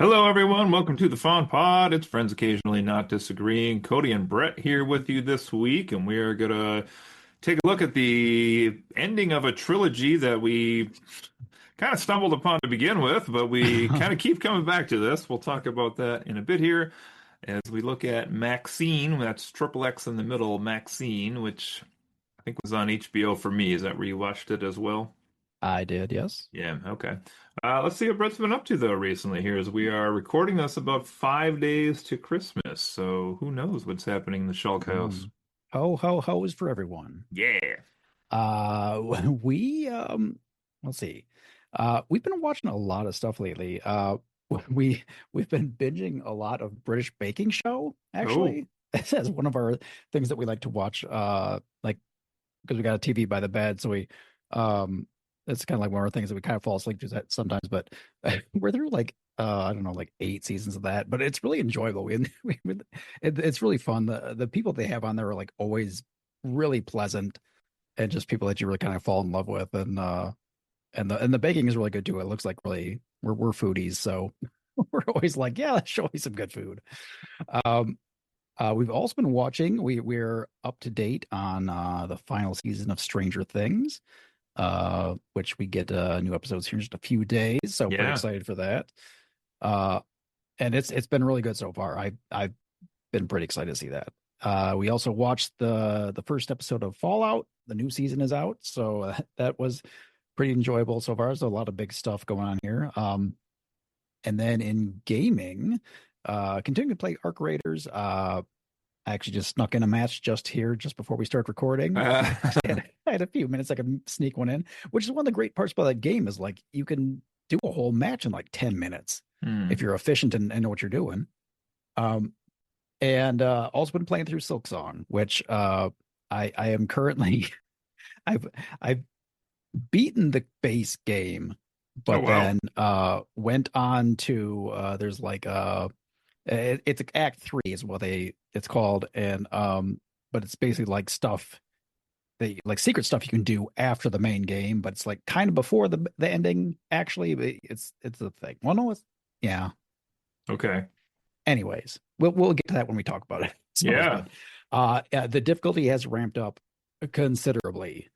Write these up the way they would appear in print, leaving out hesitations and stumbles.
Hello, everyone. Welcome to the Fawn Pod. It's Friends Occasionally Not Disagreeing. Cody and Brett here with you this week, and we are going to take a look at the ending of a trilogy that we kind of stumbled upon to begin with, but we kind of keep coming back to this. We'll talk about that in a bit here as we look at Maxxxine. That's triple X in the middle, Maxxxine, which I think was on HBO for me. Is that where you watched it as well? I did, yes. Yeah, okay. Let's see what Brett's been up to though recently here as we are recording this about 5 days to Christmas. So who knows what's happening in the Shulk house. Mm. Ho is for everyone. Yeah. Uh we let's see. We've been watching a lot of stuff lately. We we've been binging a lot of British baking show, Oh, actually. As one of our things that we like to watch, like because we got a TV by the bed, so we it's kind of like one of our things that we kind of fall asleep to that sometimes, but we're through like I don't know, like 8 seasons of that, but it's really enjoyable. It's really fun. The people they have on there are like always really pleasant and just people that you really kind of fall in love with, and the baking is really good too. It looks like really we're foodies, so we're always like, yeah, show me some good food. Um, we've also been watching. We're up to date on the final season of Stranger Things, which we get new episodes here in just a few days. So pretty yeah. excited for that. Uh, and it's been really good so far. I've been pretty excited to see that. We also watched the first episode of Fallout. The new season is out, so that was pretty enjoyable so far. There's a lot of big stuff going on here. And then in gaming, continuing to play Arc Raiders. I actually just snuck in a match just before we start recording. Uh, I had a few minutes I could sneak one in, which is one of the great parts about that game is like you can do a whole match in like 10 minutes if hmm. you're efficient and know what you're doing. Um, and also been playing through Silk Song, which I am currently I've I've beaten the base game, Oh but wow. then went on to there's like it's Act Three is what it's called, and but it's basically like stuff that like secret stuff you can do after the main game, but it's like kind of before the ending actually. But it's the thing. Well, no, it's yeah. Okay. Anyways, we'll get to that when we talk about it. So, Yeah. but yeah, the difficulty has ramped up considerably,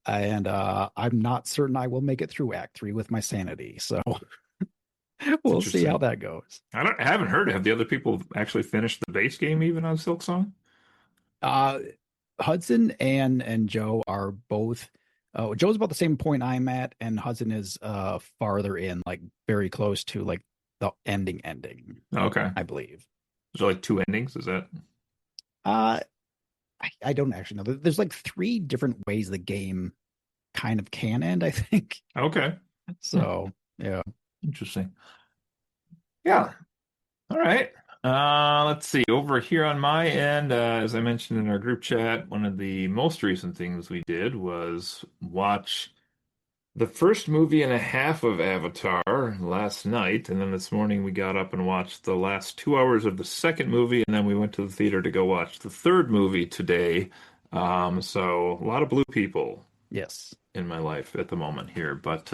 and I'm not certain I will make it through Act Three with my sanity. So It's we'll see how interesting. that goes. I haven't heard. Have the other people actually finished the base game even on Silk Song? Uh, Hudson and Joe are both. Joe's about the same point I'm at, and Hudson is farther in, like very close to like the ending, Okay. I believe. Is there like two endings? Is that Uh, I don't actually know. There's like three different ways the game kind of can end, I think. okay? Hmm. So yeah. Interesting. Yeah. All right. Let's see. Over here on my end, as I mentioned in our group chat, one of the most recent things we did was watch the first movie and a half of Avatar last night, and then this morning we got up and watched the last 2 hours of the second movie, and then we went to the theater to go watch the third movie today. So a lot of blue people Yes. in my life at the moment here, but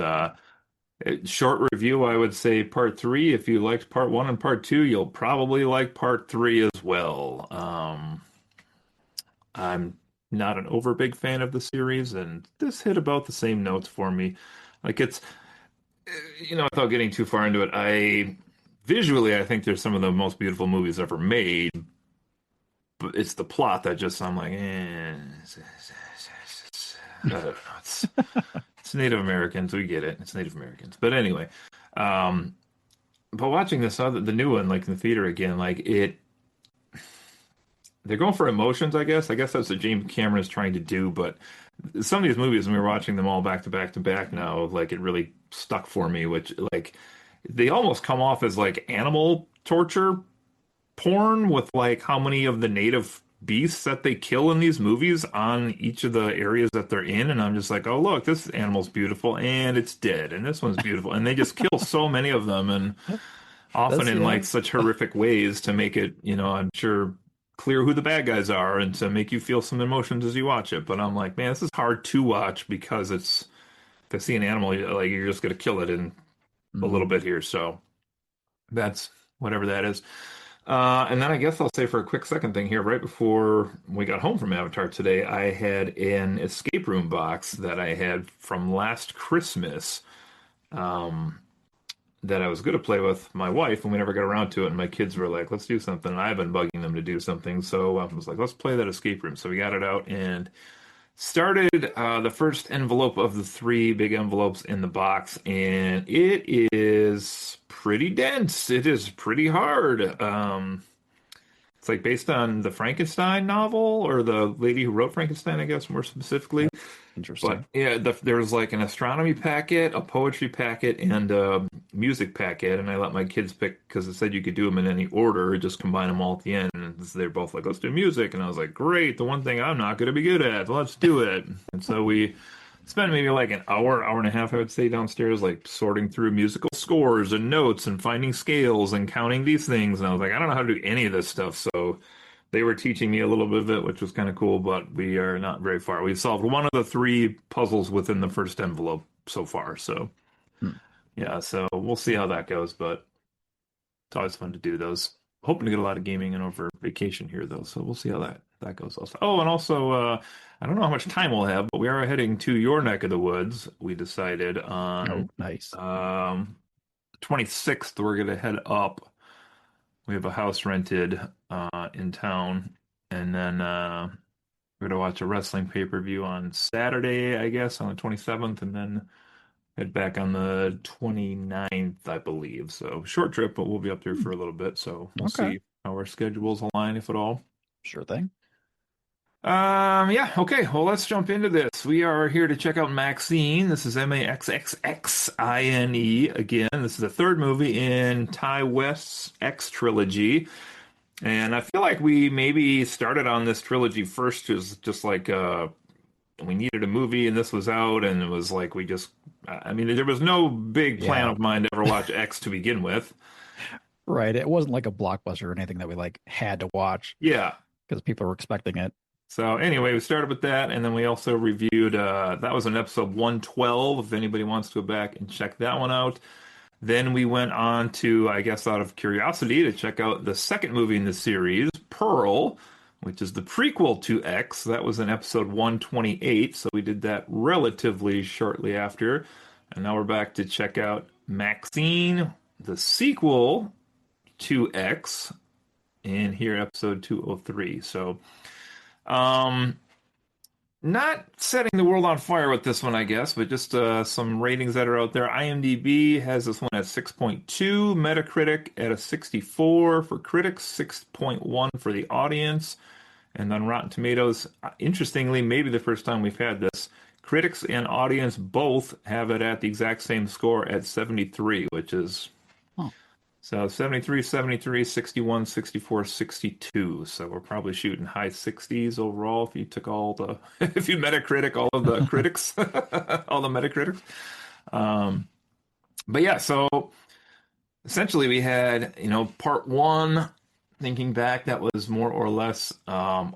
short review, I would say part three. If you liked part one and part two, you'll probably like part three as well. I'm not an over big fan of the series, and this hit about the same notes for me. Like without getting too far into it, I think there's some of the most beautiful movies ever made, but it's the plot that just I'm like, I don't know. It's Native Americans. We get it. It's Native Americans. But anyway, um, but watching the new one, like in the theater again, like they're going for emotions, I guess. I guess that's what James Cameron is trying to do. But some of these movies, when we were watching them all back to back to back now, like it really stuck for me, which like they almost come off as like animal torture porn with like how many of the native beasts that they kill in these movies on each of the areas that they're in. And I'm just like, oh, look, this animal's beautiful and it's dead. And this one's beautiful. And they just kill so many of them. And often That's in yeah. like such horrific ways to make it, I'm sure clear who the bad guys are and to make you feel some emotions as you watch it. But I'm like, man, this is hard to watch because if I see an animal, like you're just gonna kill it in a little Mhm. bit here. So That's whatever that is. And then I guess I'll say for a quick second thing here, right before we got home from Avatar today, I had an escape room box that I had from last Christmas. Um, that I was going to play with my wife, and we never got around to it. And my kids were like, "Let's do something." And I've been bugging them to do something, so I was like, "Let's play that escape room." So we got it out and started the first envelope of the three big envelopes in the box, and it is pretty dense. It is pretty hard. It's like based on the Frankenstein novel or the lady who wrote Frankenstein, I guess more specifically. Oh, But interesting. yeah, there's like an astronomy packet, a poetry packet, and a music packet. And I let my kids pick because it said you could do them in any order, just combine them all at the end. And they're both like, let's do music. And I was like, great, the one thing I'm not going to be good at, let's do it. And so we spent maybe like an hour, hour and a half, I would say, downstairs, like sorting through musical scores and notes and finding scales and counting these things. And I was like, I don't know how to do any of this stuff. So they were teaching me a little bit of it, which was kind of cool, but we are not very far. We've solved one of the three puzzles within the first envelope so far. So, Hmm. yeah, so we'll see how that goes, but it's always fun to do those. Hoping to get a lot of gaming in over vacation here, though, so we'll see how that goes also. Oh, and also, I don't know how much time we'll have, but we are heading to your neck of the woods. We decided on Oh, nice. 26th, we're going to head up. We have a house rented in town, and then we're gonna watch a wrestling pay-per-view on Saturday, I guess, on the 27th, and then head back on the 29th, I believe. So short trip, but we'll be up there Hmm. for a little bit. So we'll Okay, see how our schedules align, if at all. sure thing. Yeah, okay. Well, let's jump into this. We are here to check out Maxxxine. This is Maxxxine. Again, this is the third movie in Ty West's X trilogy. And I feel like we maybe started on this trilogy first, just like we needed a movie and this was out, and it was like we just, I mean, there was no big plan Yeah, of mine to ever watch X to begin with. right. It wasn't like a blockbuster or anything that we like had to watch Yeah. because people were expecting it. So anyway, we started with that, and then we also reviewed, that was an episode 112, if anybody wants to go back and check that one out. Then we went on to, I guess, out of curiosity, to check out the second movie in the series, Pearl, which is the prequel to X. That was in episode 128, so we did that relatively shortly after. And now we're back to check out Maxxine, the sequel to X, in here, episode 203. So, um, not setting the world on fire with this one, I guess, but just some ratings that are out there. IMDb has this one at 6.2, Metacritic at a 64 for critics, 6.1 for the audience, and then Rotten Tomatoes, interestingly, maybe the first time we've had this, critics and audience both have it at the exact same score at 73, which is Oh, so 73, 73, 61, 64, 62. So we're probably shooting high 60s overall if you took all the, if you Metacritic all of the critics, all the Metacritics. Um, but yeah, so essentially we had, part one, thinking back, that was more or less a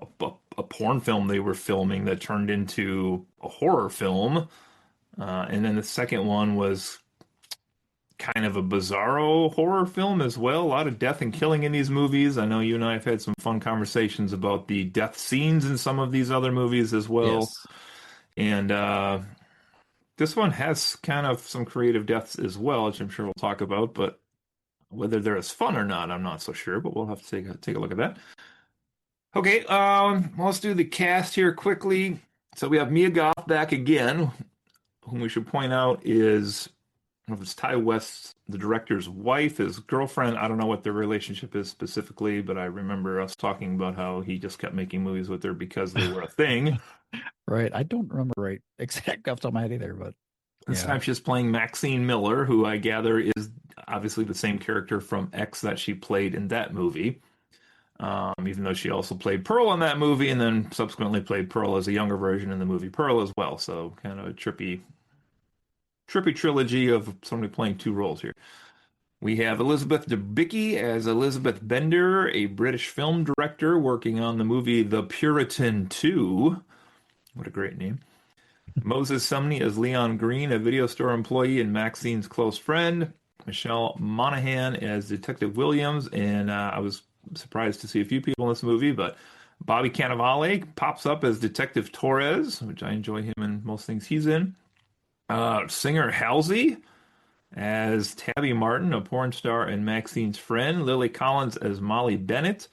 porn film they were filming that turned into a horror film. And then the second one was kind of a bizarro horror film as well. A lot of death and killing in these movies. I know you and I have had some fun conversations about the death scenes in some of these other movies as well. yes. And this one has kind of some creative deaths as well, which I'm sure we'll talk about. But whether they're as fun or not, I'm not so sure. But we'll have to take a look at that. Okay, well, let's do the cast here quickly. So we have Mia Goth back again, whom we should point out is, I don't know if it's Ty West's, the director's wife, his girlfriend. I don't know what their relationship is specifically, but I remember us talking about how he just kept making movies with her because they were a thing. Right. I don't remember right exactly off the top of my head either, but This yeah. time she's playing Maxine Miller, who I gather is obviously the same character from X that she played in that movie. Even though she also played Pearl in that movie and then subsequently played Pearl as a younger version in the movie Pearl as well. So kind of a trippy trilogy of somebody playing two roles here. We have Elizabeth Debicki as Elizabeth Bender, a British film director working on the movie The Puritan 2. What a great name. Moses Sumney as Leon Green, a video store employee and Maxine's close friend. Michelle Monaghan as Detective Williams, and I was surprised to see a few people in this movie, but Bobby Cannavale pops up as Detective Torres, which I enjoy him in most things he's in. Singer Halsey as Tabby Martin, a porn star and Maxine's friend. Lily Collins as Molly Bennett,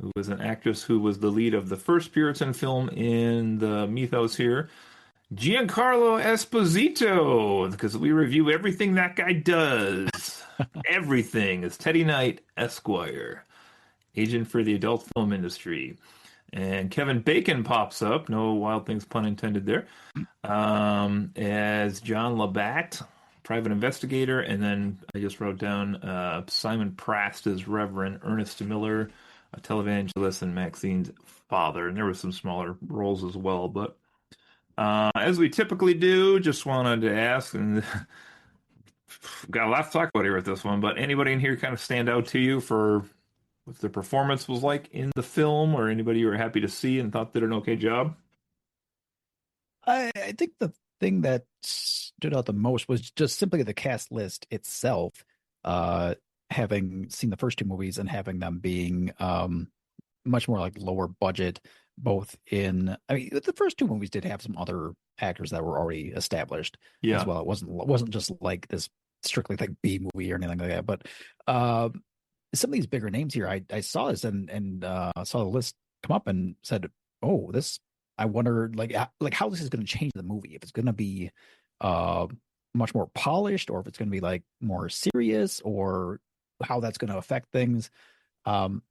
who was an actress who was the lead of the first Puritan film in the mythos here. Giancarlo Esposito, because we review everything that guy does. Everything is Teddy Knight, Esquire, agent for the adult film industry. And Kevin Bacon pops up, no wild things pun intended there, as John Labatt, private investigator. And then I just wrote down Simon Prast as Reverend Ernest Miller, a televangelist and Maxine's father. And there were some smaller roles as well, but as we typically do, just wanted to ask, and got a lot to talk about here with this one, but anybody in here kind of stand out to you for what the performance was like in the film, or anybody you were happy to see and thought did an okay job? I think the thing that stood out the most was just simply the cast list itself. Having seen the first two movies and having them being much more like lower budget, both in, I mean, the first two movies did have some other actors that were already established as Yeah. well. It wasn't just like this strictly like B movie or anything like that. But uh, some of these bigger names here, I saw this and saw the list come up and said, "Oh, this." I wonder like how this is going to change the movie. If it's going to be uh much more polished, or if it's going to be like more serious, or how that's going to affect things. Um,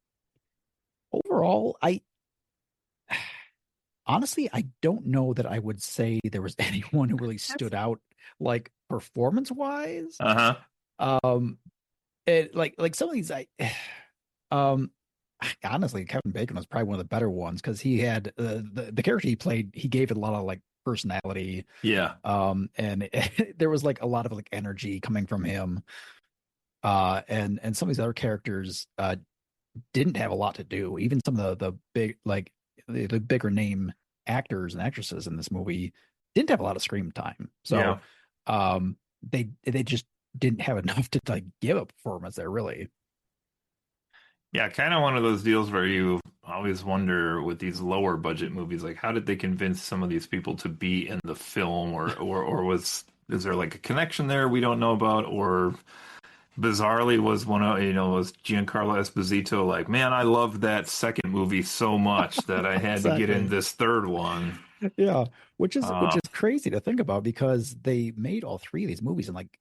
Overall, I honestly, I don't know that I would say there was anyone who really stood out like performance wise. Uh-huh. Um, like some of these, um, honestly, Kevin Bacon was probably one of the better ones because he had the character he played. He gave it a lot of like personality. Yeah. And there was like a lot of like energy coming from him. And some of these other characters, didn't have a lot to do. Even some of the big like the bigger name actors and actresses in this movie didn't have a lot of screen time. Yeah. So they just didn't have enough to like give a performance there really. Yeah, kind of one of those deals where you always wonder with these lower budget movies, like how did they convince some of these people to be in the film, or was is there like a connection there we don't know about, or bizarrely was one of was Giancarlo Esposito like, man, I loved that second movie so much that I had to get in Exactly. this third one. Yeah, which Uh, is crazy to think about because they made all three of these movies in like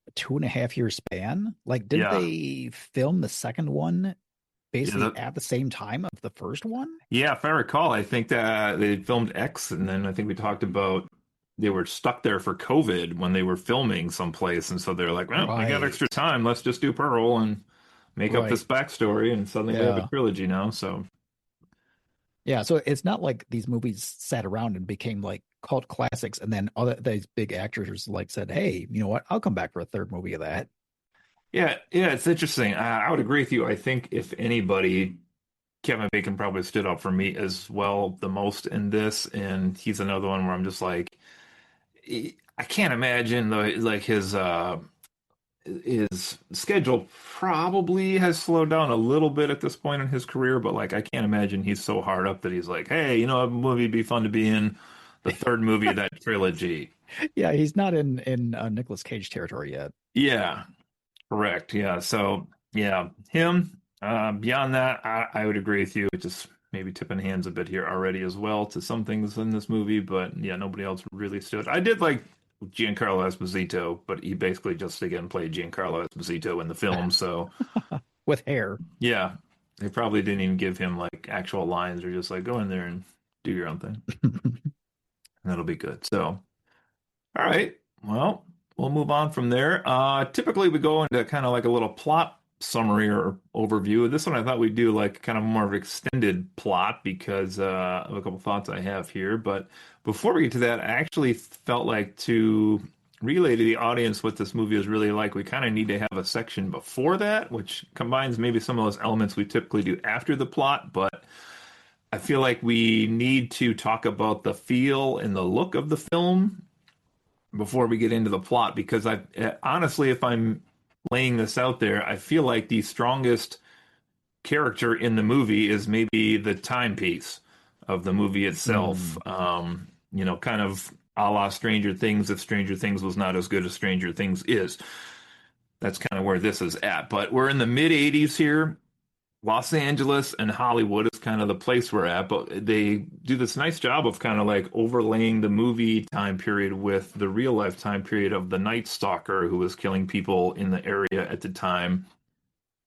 a 2.5 year span. Like, didn't yeah, they film the second one yeah, basically at the same time of the first one? yeah. If I recall, I think that they filmed X, and then I think we talked about they were stuck there for COVID when they were filming someplace, and so they're like, well, we got Right, extra time, let's just do Pearl and make up this right. backstory, and suddenly we have a Yeah. trilogy now. So Yeah, so it's not like these movies sat around and became like cult classics, and then other these big actors like said, "Hey, you know what? I'll come back for a third movie of that." yeah, yeah, it's interesting. I would agree with you. I think if anybody, Kevin Bacon probably stood up for me as well the most in this, and he's another one where I'm just like, I can't imagine the like his schedule probably has slowed down a little bit at this point in his career, but like I can't imagine he's so hard up that he's like, hey, a movie would be fun to be in, the third movie of that trilogy. Yeah, he's not in Nicolas Cage territory yet. Yeah, correct. Yeah, so yeah, him. Beyond that, I would agree with you. Just maybe tipping hands a bit here already as well to some things in this movie, but yeah, nobody else really stood. I did like Giancarlo Esposito, but he basically just again played Giancarlo Esposito in the film, so With hair. yeah, they probably didn't even give him like actual lines. They're just like go in there and do your own thing. That'll be good. So, all right. Well, we'll move on from there. Typically we go into kind of like a little plot summary or overview. This one I thought we'd do like kind of more of an extended plot because of a couple thoughts I have here. But before we get to that, I actually felt like to relay to the audience what this movie is really like, we kind of need to have a section before that, which combines maybe some of those elements we typically do after the plot, but I feel like we need to talk about the feel and the look of the film before we get into the plot because honestly, if I'm laying this out there, I feel like the strongest character in the movie is maybe the timepiece of the movie itself. Mm. Kind of a la Stranger Things, if Stranger Things was not as good as Stranger Things is. That's kind of where this is at. But we're in the mid 80s here. Los Angeles and Hollywood is kind of the place we're at, but they do this nice job of kind of like overlaying the movie time period with the real life time period of the Night Stalker who was killing people in the area at the time.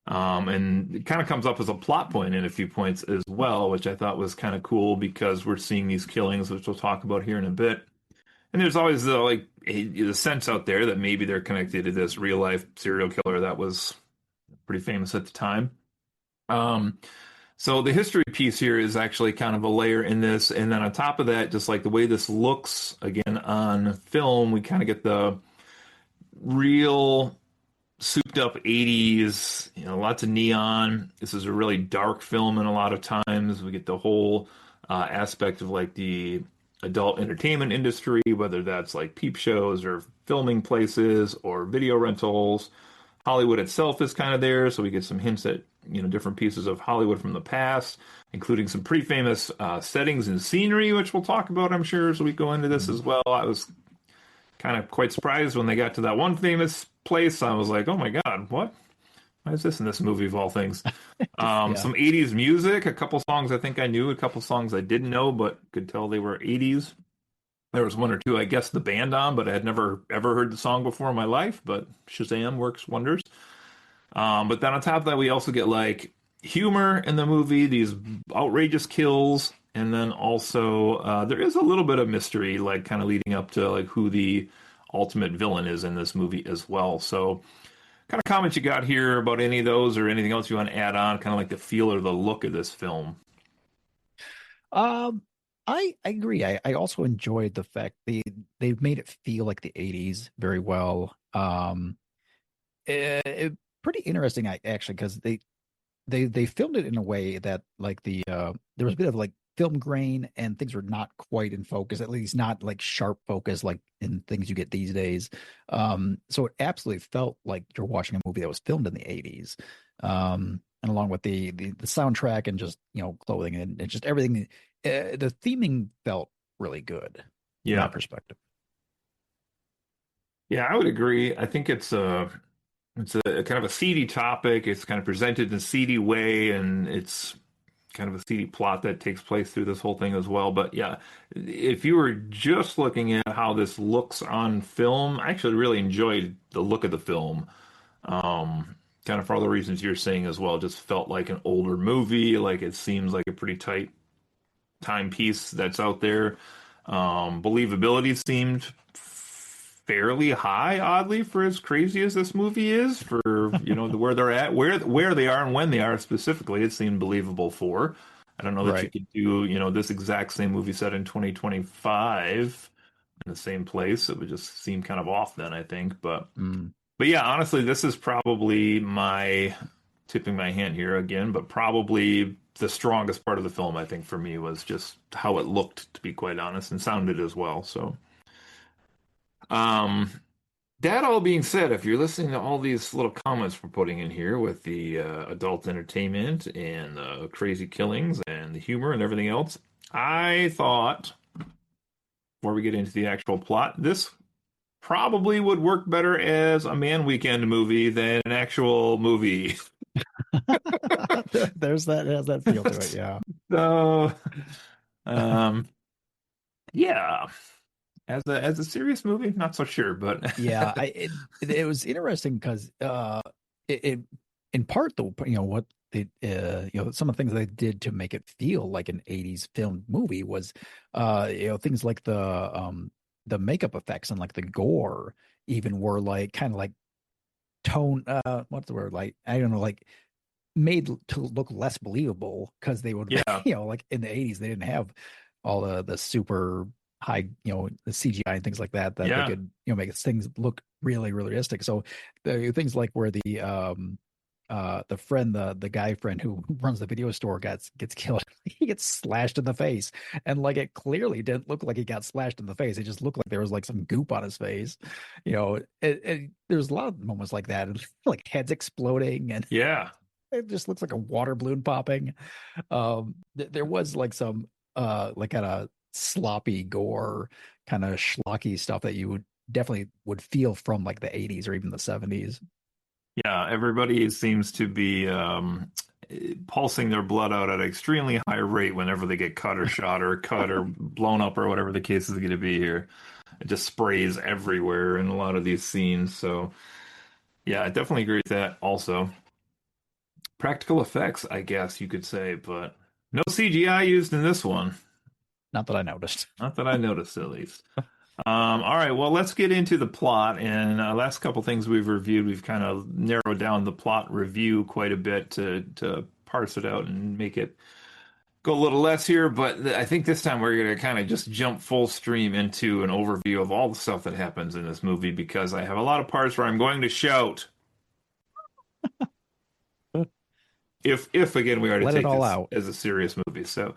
And it kind of comes up as a plot point in a few points as well, which I thought was kind of cool because we're seeing these killings, which we'll talk about here in a bit. And there's always the sense out there that maybe they're connected to this real life serial killer that was pretty famous at the time. Um, so the history piece here is actually kind of a layer in this, and then on top of that, just like the way this looks again on film, we kind of get the real souped up 80s, lots of neon. This is a really dark film, and a lot of times we get the whole aspect of like the adult entertainment industry, whether that's like peep shows or filming places or video rentals. Hollywood itself is kind of there, so we get some hints at different pieces of Hollywood from the past, including some pretty famous settings and scenery, which we'll talk about, I'm sure, as we go into this as well. I was kind of quite surprised when they got to that one famous place. I was like, oh my God, what? Why is this in this movie of all things? Yeah. Some 80s music, a couple songs I think I knew, a couple songs I didn't know, but could tell they were 80s. There was one or two I guessed the band on, but I had never ever heard the song before in my life. But Shazam works wonders. But then on top of that, we also get like humor in the movie, these outrageous kills, and then also there is a little bit of mystery, like kind of leading up to like who the ultimate villain is in this movie as well. So, kind of comments you got here about any of those or anything else you want to add on, kind of like the feel or the look of this film. Um, I agree. I also enjoyed the fact they've made it feel like the 80s very well. Pretty interesting, actually, because they filmed it in a way that like there was a bit of like film grain and things were not quite in focus, at least not like sharp focus like in things you get these days. So it absolutely felt like you're watching a movie that was filmed in the 80s. And along with the soundtrack and just clothing and just everything, the theming felt really good from Yeah. that perspective. Yeah, I would agree. I think it's a kind of a seedy topic. It's kind of presented in a seedy way, and it's kind of a seedy plot that takes place through this whole thing as well. But yeah, if you were just looking at how this looks on film, I actually really enjoyed the look of the film. Kind of for all the reasons you're saying as well. Just felt like an older movie. Like it seems like a pretty tight timepiece that's out there. Believability seemed fairly high, oddly, for as crazy as this movie is, for where they're at, where they are, and when they are specifically. It seemed believable for. I don't know that you Right. could do this exact same movie set in 2025 in the same place. It would just seem kind of off then, I think. Mm. But yeah, honestly, this is probably my tipping my hand here again, but probably the strongest part of the film, I think, for me was just how it looked, to be quite honest, and sounded as well. So, um, that all being said, if you're listening to all these little comments we're putting in here with the adult entertainment and crazy killings and the humor and everything else, I thought, before we get into the actual plot, this probably would work better as a man weekend movie than an actual movie. There's that has that feel to it, yeah. So, um, yeah, as a serious movie, not so sure, but Yeah, it was interesting because it in part though what they some of the things they did to make it feel like an 80s film movie was things like the makeup effects and like the gore even were like kind of like tone what's the word, like I don't know, like made to look less believable because they would yeah, like in the 80s they didn't have all the super high the CGI and things like that they yeah, could make things look really realistic. So the things like where the friend, the guy friend who runs the video store gets killed. He gets slashed in the face, and like it clearly didn't look like he got slashed in the face. It just looked like there was like some goop on his face. There's a lot of moments like that, and like heads exploding, and Yeah. it just looks like a water balloon popping. There was like some like kind of sloppy gore, kind of schlocky stuff that you would definitely would feel from like the 80s or even the 70s. Yeah, everybody seems to be pulsing their blood out at an extremely high rate whenever they get cut or shot or cut or blown up or whatever the case is going to be here. It just sprays everywhere in a lot of these scenes. So, yeah, I definitely agree with that also. Practical effects, I guess you could say, but no CGI used in this one. Not that I noticed. Not that I noticed, at least. All right, well, let's get into the plot. And last couple things we've reviewed, we've kind of narrowed down the plot review quite a bit to parse it out and make it go a little less here. But I think this time we're going to kind of just jump full stream into an overview of all the stuff that happens in this movie because I have a lot of parts where I'm going to shout. If again we are to Let it take all this out. as a serious movie. So,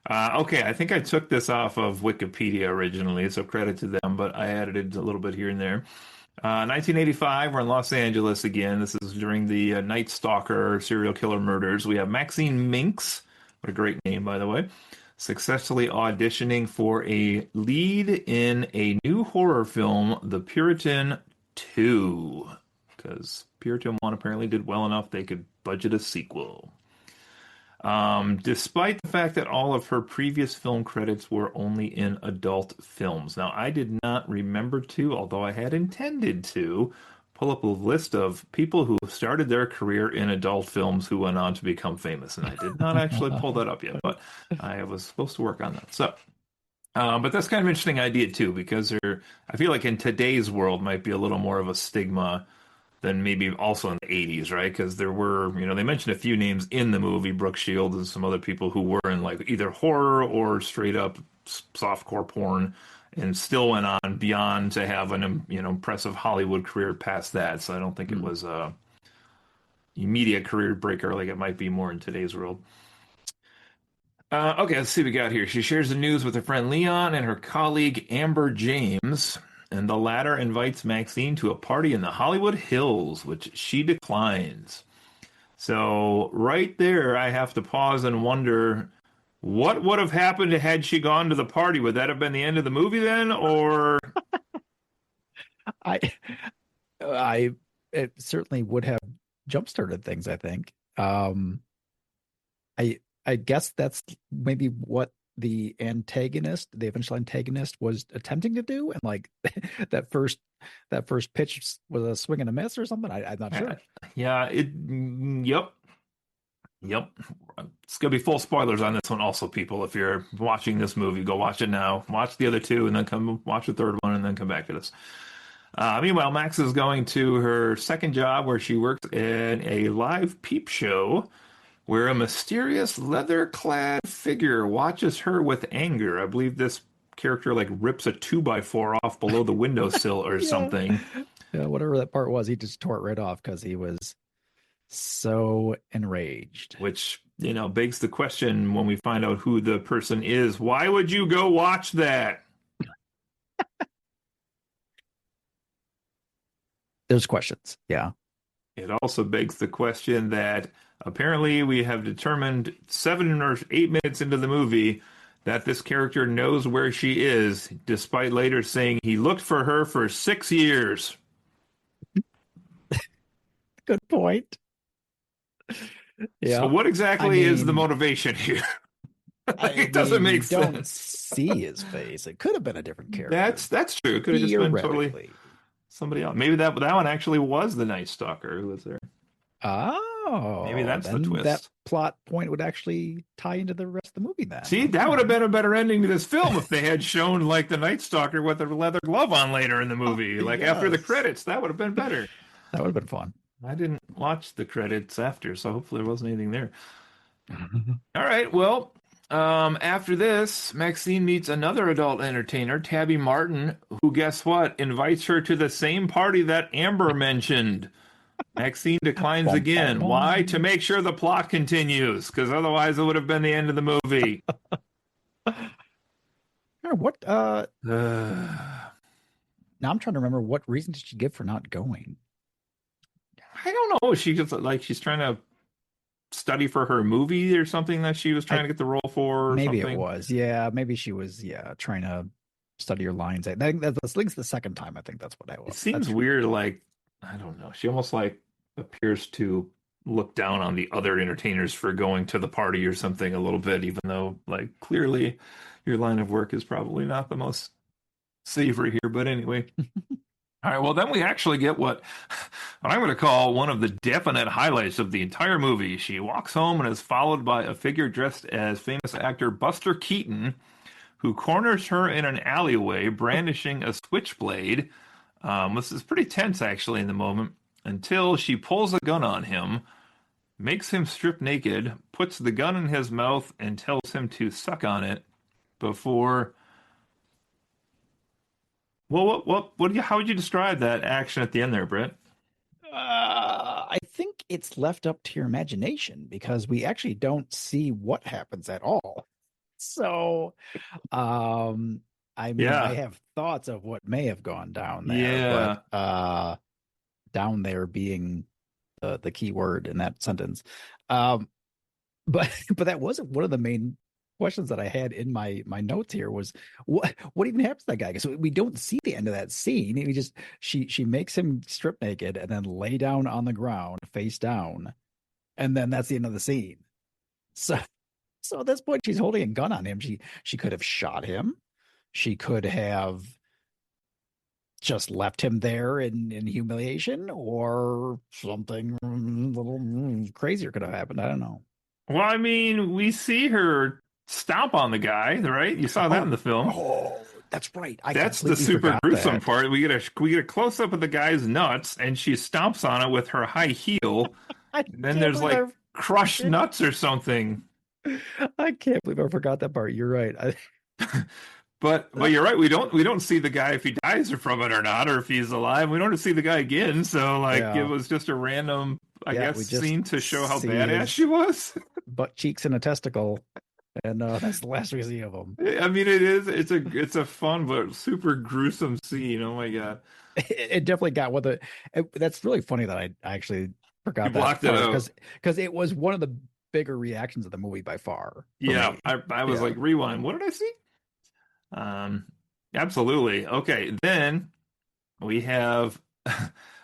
okay, I think I took this off of Wikipedia originally, so credit to them, but I added it a little bit here and there. 1985, we're in Los Angeles again. This is during the Night Stalker serial killer murders. We have Maxine Minx, what a great name, by the way, successfully auditioning for a lead in a new horror film, The Puritan 2, because Puritan 1 apparently did well enough they could budget a sequel. Despite the fact that all of her previous film credits were only in adult films. Now, I did not remember to, although I had intended to, pull up a list of people who started their career in adult films who went on to become famous. And I did not actually pull that up yet, but I was supposed to work on that. So, but that's kind of an interesting idea too, because I feel like in today's world might be a little more of a stigma than maybe also in the 80s, right? Because there were, they mentioned a few names in the movie, Brooke Shields and some other people who were in like either horror or straight up softcore porn and still went on beyond to have an, impressive Hollywood career past that. So I don't think it was a immediate career breaker like it might be more in today's world. Okay, let's see what we got here. She shares the news with her friend Leon and her colleague Amber James, and the latter invites Maxine to a party in the Hollywood Hills, which she declines. So right there, I have to pause and wonder what would have happened had she gone to the party. Would that have been the end of the movie then, or I I it certainly would have jump started things, I think. I guess that's maybe what the eventual antagonist was attempting to do, and like that first pitch was a swing and a miss or something. I'm not sure. Yeah, yep. Yep. It's going to be full spoilers on this one also, people. If you're watching this movie, go watch it now. Watch the other two and then come watch the third one and then come back to this. Meanwhile, Max is going to her second job where she works in a live peep show where a mysterious leather-clad figure watches her with anger. I believe this character like rips a 2x4 off below the windowsill or Yeah. something. Yeah, whatever that part was, he just tore it right off because he was so enraged. Which, begs the question when we find out who the person is. Why would you go watch that? There's questions. Yeah. It also begs the question that apparently we have determined 7 or 8 minutes into the movie that this character knows where she is, despite later saying he looked for her for 6 years. Good point. Yeah. So what exactly is the motivation here? It doesn't make you don't sense. see his face. It could have been a different character. That's true. It could have just been totally Theoretically. somebody else. Maybe that one actually was the Night Stalker who was there. Oh, Maybe that's the then twist. that plot point would actually tie into the rest of the movie then. See, that would have been a better ending to this film if they had shown like the Night Stalker with a leather glove on later in the movie. Like after the yes. credits, that would have been better. That would have been fun. I didn't watch the credits after, so hopefully there wasn't anything there. All right, well, after this, Maxine meets another adult entertainer, Tabby Martin, who, guess what, invites her to the same party that Amber mentioned. Maxine declines Bum, bum, again. Why? To bum. make sure the plot continues, because otherwise it would have been the end of the movie. Yeah, what I now I'm trying to remember what reason did she give for not going? don't know. She just like she's trying to study for her movie or something that she was trying I to get the role for or maybe it something. was. Yeah, maybe she was trying to study her lines. I think that's the second time. I think that's what I It was. seems weird, like, I don't know. She almost like appears to look down on the other entertainers for going to the party or something a little bit, even though like clearly your line of work is probably not the most savory here. But anyway. All right, well, then we actually get what I'm going to call one of the definite highlights of the entire movie. She walks home and is followed by a figure dressed as famous actor Buster Keaton, who corners her in an alleyway brandishing a switchblade. This is pretty tense, actually, in the moment, until she pulls a gun on him, makes him strip naked, puts the gun in his mouth, and tells him to suck on it before. Well, how would you describe that action at the end there, Brett? I think it's left up to your imagination because we actually don't see what happens at all. So, um, I mean, I Yeah, have thoughts of what may have gone down there, but yeah. down there being the key word in that sentence. Um, but but that wasn't one of the main questions that I had in my notes here was what even happens to that guy? Because we don't see the end of that scene. We just she makes him strip naked and then lay down on the ground face down, and then that's the end of the scene. So so at this point she's holding a gun on him. She could have shot him. She could have just left him there in humiliation, or something a little crazier could have happened. I don't know. Well, I mean, we see her stomp on the guy, right? You saw that in Oh, the film. that's right. I That's the completely super forgot gruesome that. part. We get a close up of the guy's nuts, and she stomps on it with her high heel. I And then can't there's believe like crushed nuts or something. I can't believe I forgot that part. You're right. But you're right. We don't see the guy if he dies from it or not, or if he's alive. We don't see the guy again. So like it Yeah, was just a random, I yeah. guess, We just scene to show how see badass she his was. butt cheeks and a testicle, and that's the last we see of him. I mean, it is. It's a fun but super gruesome scene. Oh my God. It definitely got what the. That's really funny that I actually You forgot that blocked it part out. because it was one of the bigger reactions of the movie by far for Yeah, me. I was Yeah, like, rewind. What did I see? Um, absolutely. Okay, then we have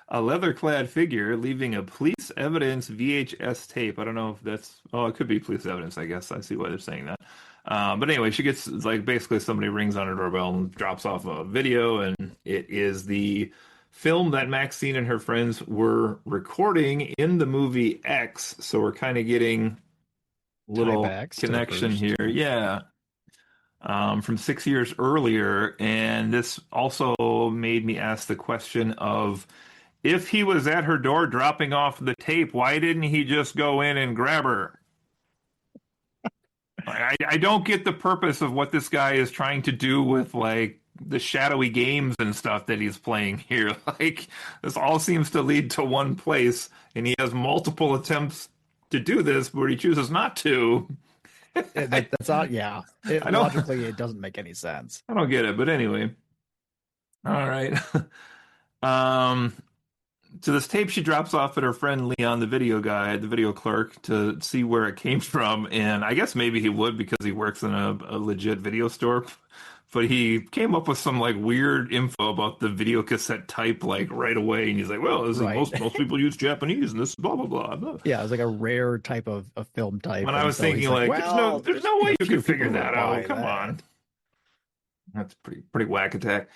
a leather-clad figure leaving a police evidence VHS tape. I don't know if that's. Oh, it could be police evidence, I guess. I see why they're saying that. But anyway, she gets like basically somebody rings on her doorbell and drops off a video, and it is the film that Maxine and her friends were recording in the movie X. So we're kind of getting little tiebacks to the connection first. here. Yeah. From 6 years earlier. And this also made me ask the question of if he was at her door dropping off the tape, why didn't he just go in and grab her? I don't get the purpose of what this guy is trying to do with like the shadowy games and stuff that he's playing here. Like this all seems to lead to one place, and he has multiple attempts to do this, but he chooses not to. That's not. Yeah, it I don't logically it doesn't make any sense. I don't get it, but anyway. All right. Um, so this tape she drops off at her friend Leon, the video guy, the video clerk, to see where it came from. And I guess maybe he would because he works in a legit video store. But he came up with some like weird info about the video cassette type like right away. And he's like, well, this is Right. most people use Japanese and this is blah blah blah. Blah. Yeah, it's like a rare type of film type, When I and was so thinking he's like, like, there's no well, there's there's no way you few could figure people who that out. buy Come on. that. That's pretty whack attack.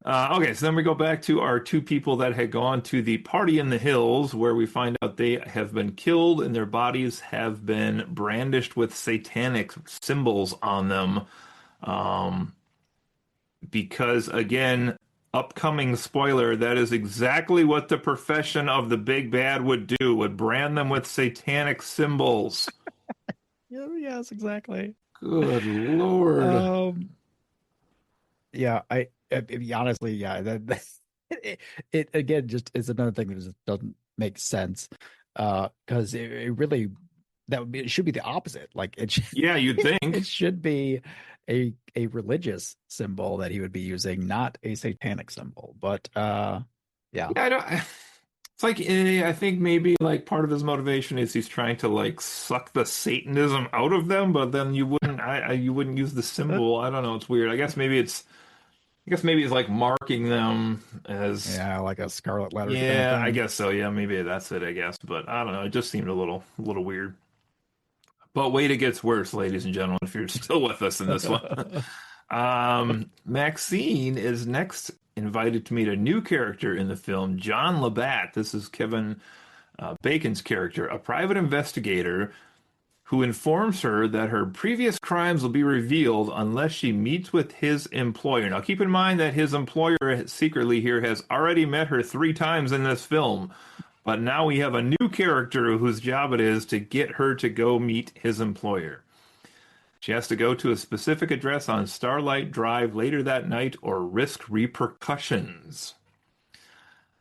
Okay, so then we go back to our two people that had gone to the party in the hills, where we find out they have been killed and their bodies have been brandished with satanic symbols on them. Um, because again, upcoming spoiler, that is exactly what the profession of the big bad would do, would brand them with satanic symbols. Yeah, yes, exactly. Good Lord. Um, yeah, honestly, yeah, it again just is another thing that just doesn't make sense. Because it really it should be the opposite. Like Yeah, you'd it think. should be a religious symbol that he would be using, not a satanic symbol. But yeah. Yeah, I don't. It's like I think maybe like part of his motivation is he's trying to like suck the Satanism out of them, but then you wouldn't use the symbol. I don't know. It's weird. I guess maybe it's like marking them as. Yeah, like a scarlet letter kind of Yeah, I thing. guess so. Yeah, maybe that's it. I guess, but I don't know. It just seemed a little weird. But wait, it gets worse, ladies and gentlemen. If you're still with us in this one. Maxine is next invited to meet a new character in the film, John Labatt. This is Kevin Bacon's character, a private investigator who informs her that her previous crimes will be revealed unless she meets with his employer. Now, keep in mind that his employer secretly here has already met her 3 times in this film, but now we have a new character whose job it is to get her to go meet his employer. She has to go to a specific address on Starlight Drive later that night or risk repercussions.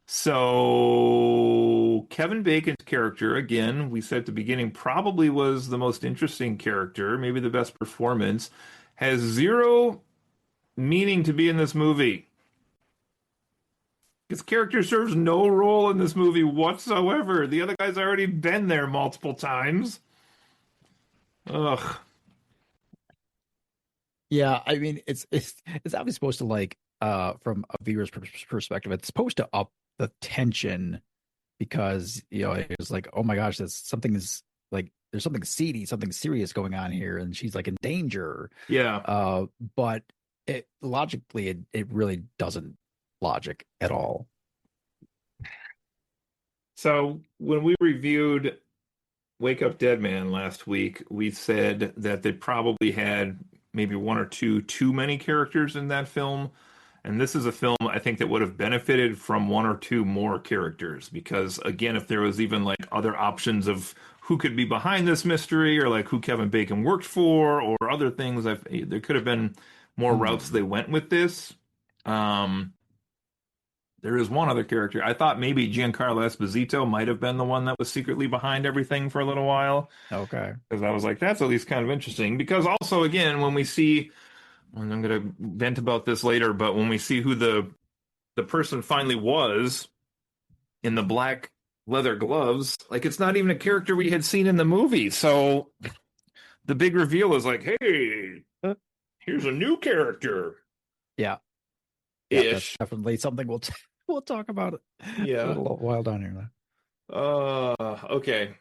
So, Kevin Bacon's character, again, we said at the beginning, probably was the most interesting character, maybe the best performance, has zero meaning to be in this movie. His character serves no role in this movie whatsoever. The other guy's already been there multiple times. Ugh. Yeah, I mean it's obviously supposed to like from a viewer's perspective, it's supposed to up the tension because it's like, oh my gosh, there's something seedy, something serious going on here, and she's like in danger. Yeah. But it logically it really doesn't logic at all. So, when we reviewed Wake Up Dead Man last week, we said that they probably had maybe one or two too many characters in that film. And this is a film I think that would have benefited from one or two more characters because again, if there was even like other options of who could be behind this mystery or like who Kevin Bacon worked for or other things, there could have been more routes Hmm. they went with this. Um, there is one other character. I thought maybe Giancarlo Esposito might have been the one that was secretly behind everything for a little while. Okay. Because I was like, that's at least kind of interesting. Because also, again, when we see, and I'm going to vent about this later, but when we see who the person finally was in the black leather gloves, like it's not even a character we had seen in the movie. So the big reveal is like, hey, here's a new character Yeah. Yeah, that's ish. definitely something we'll talk about a Yeah. little while down here. Okay.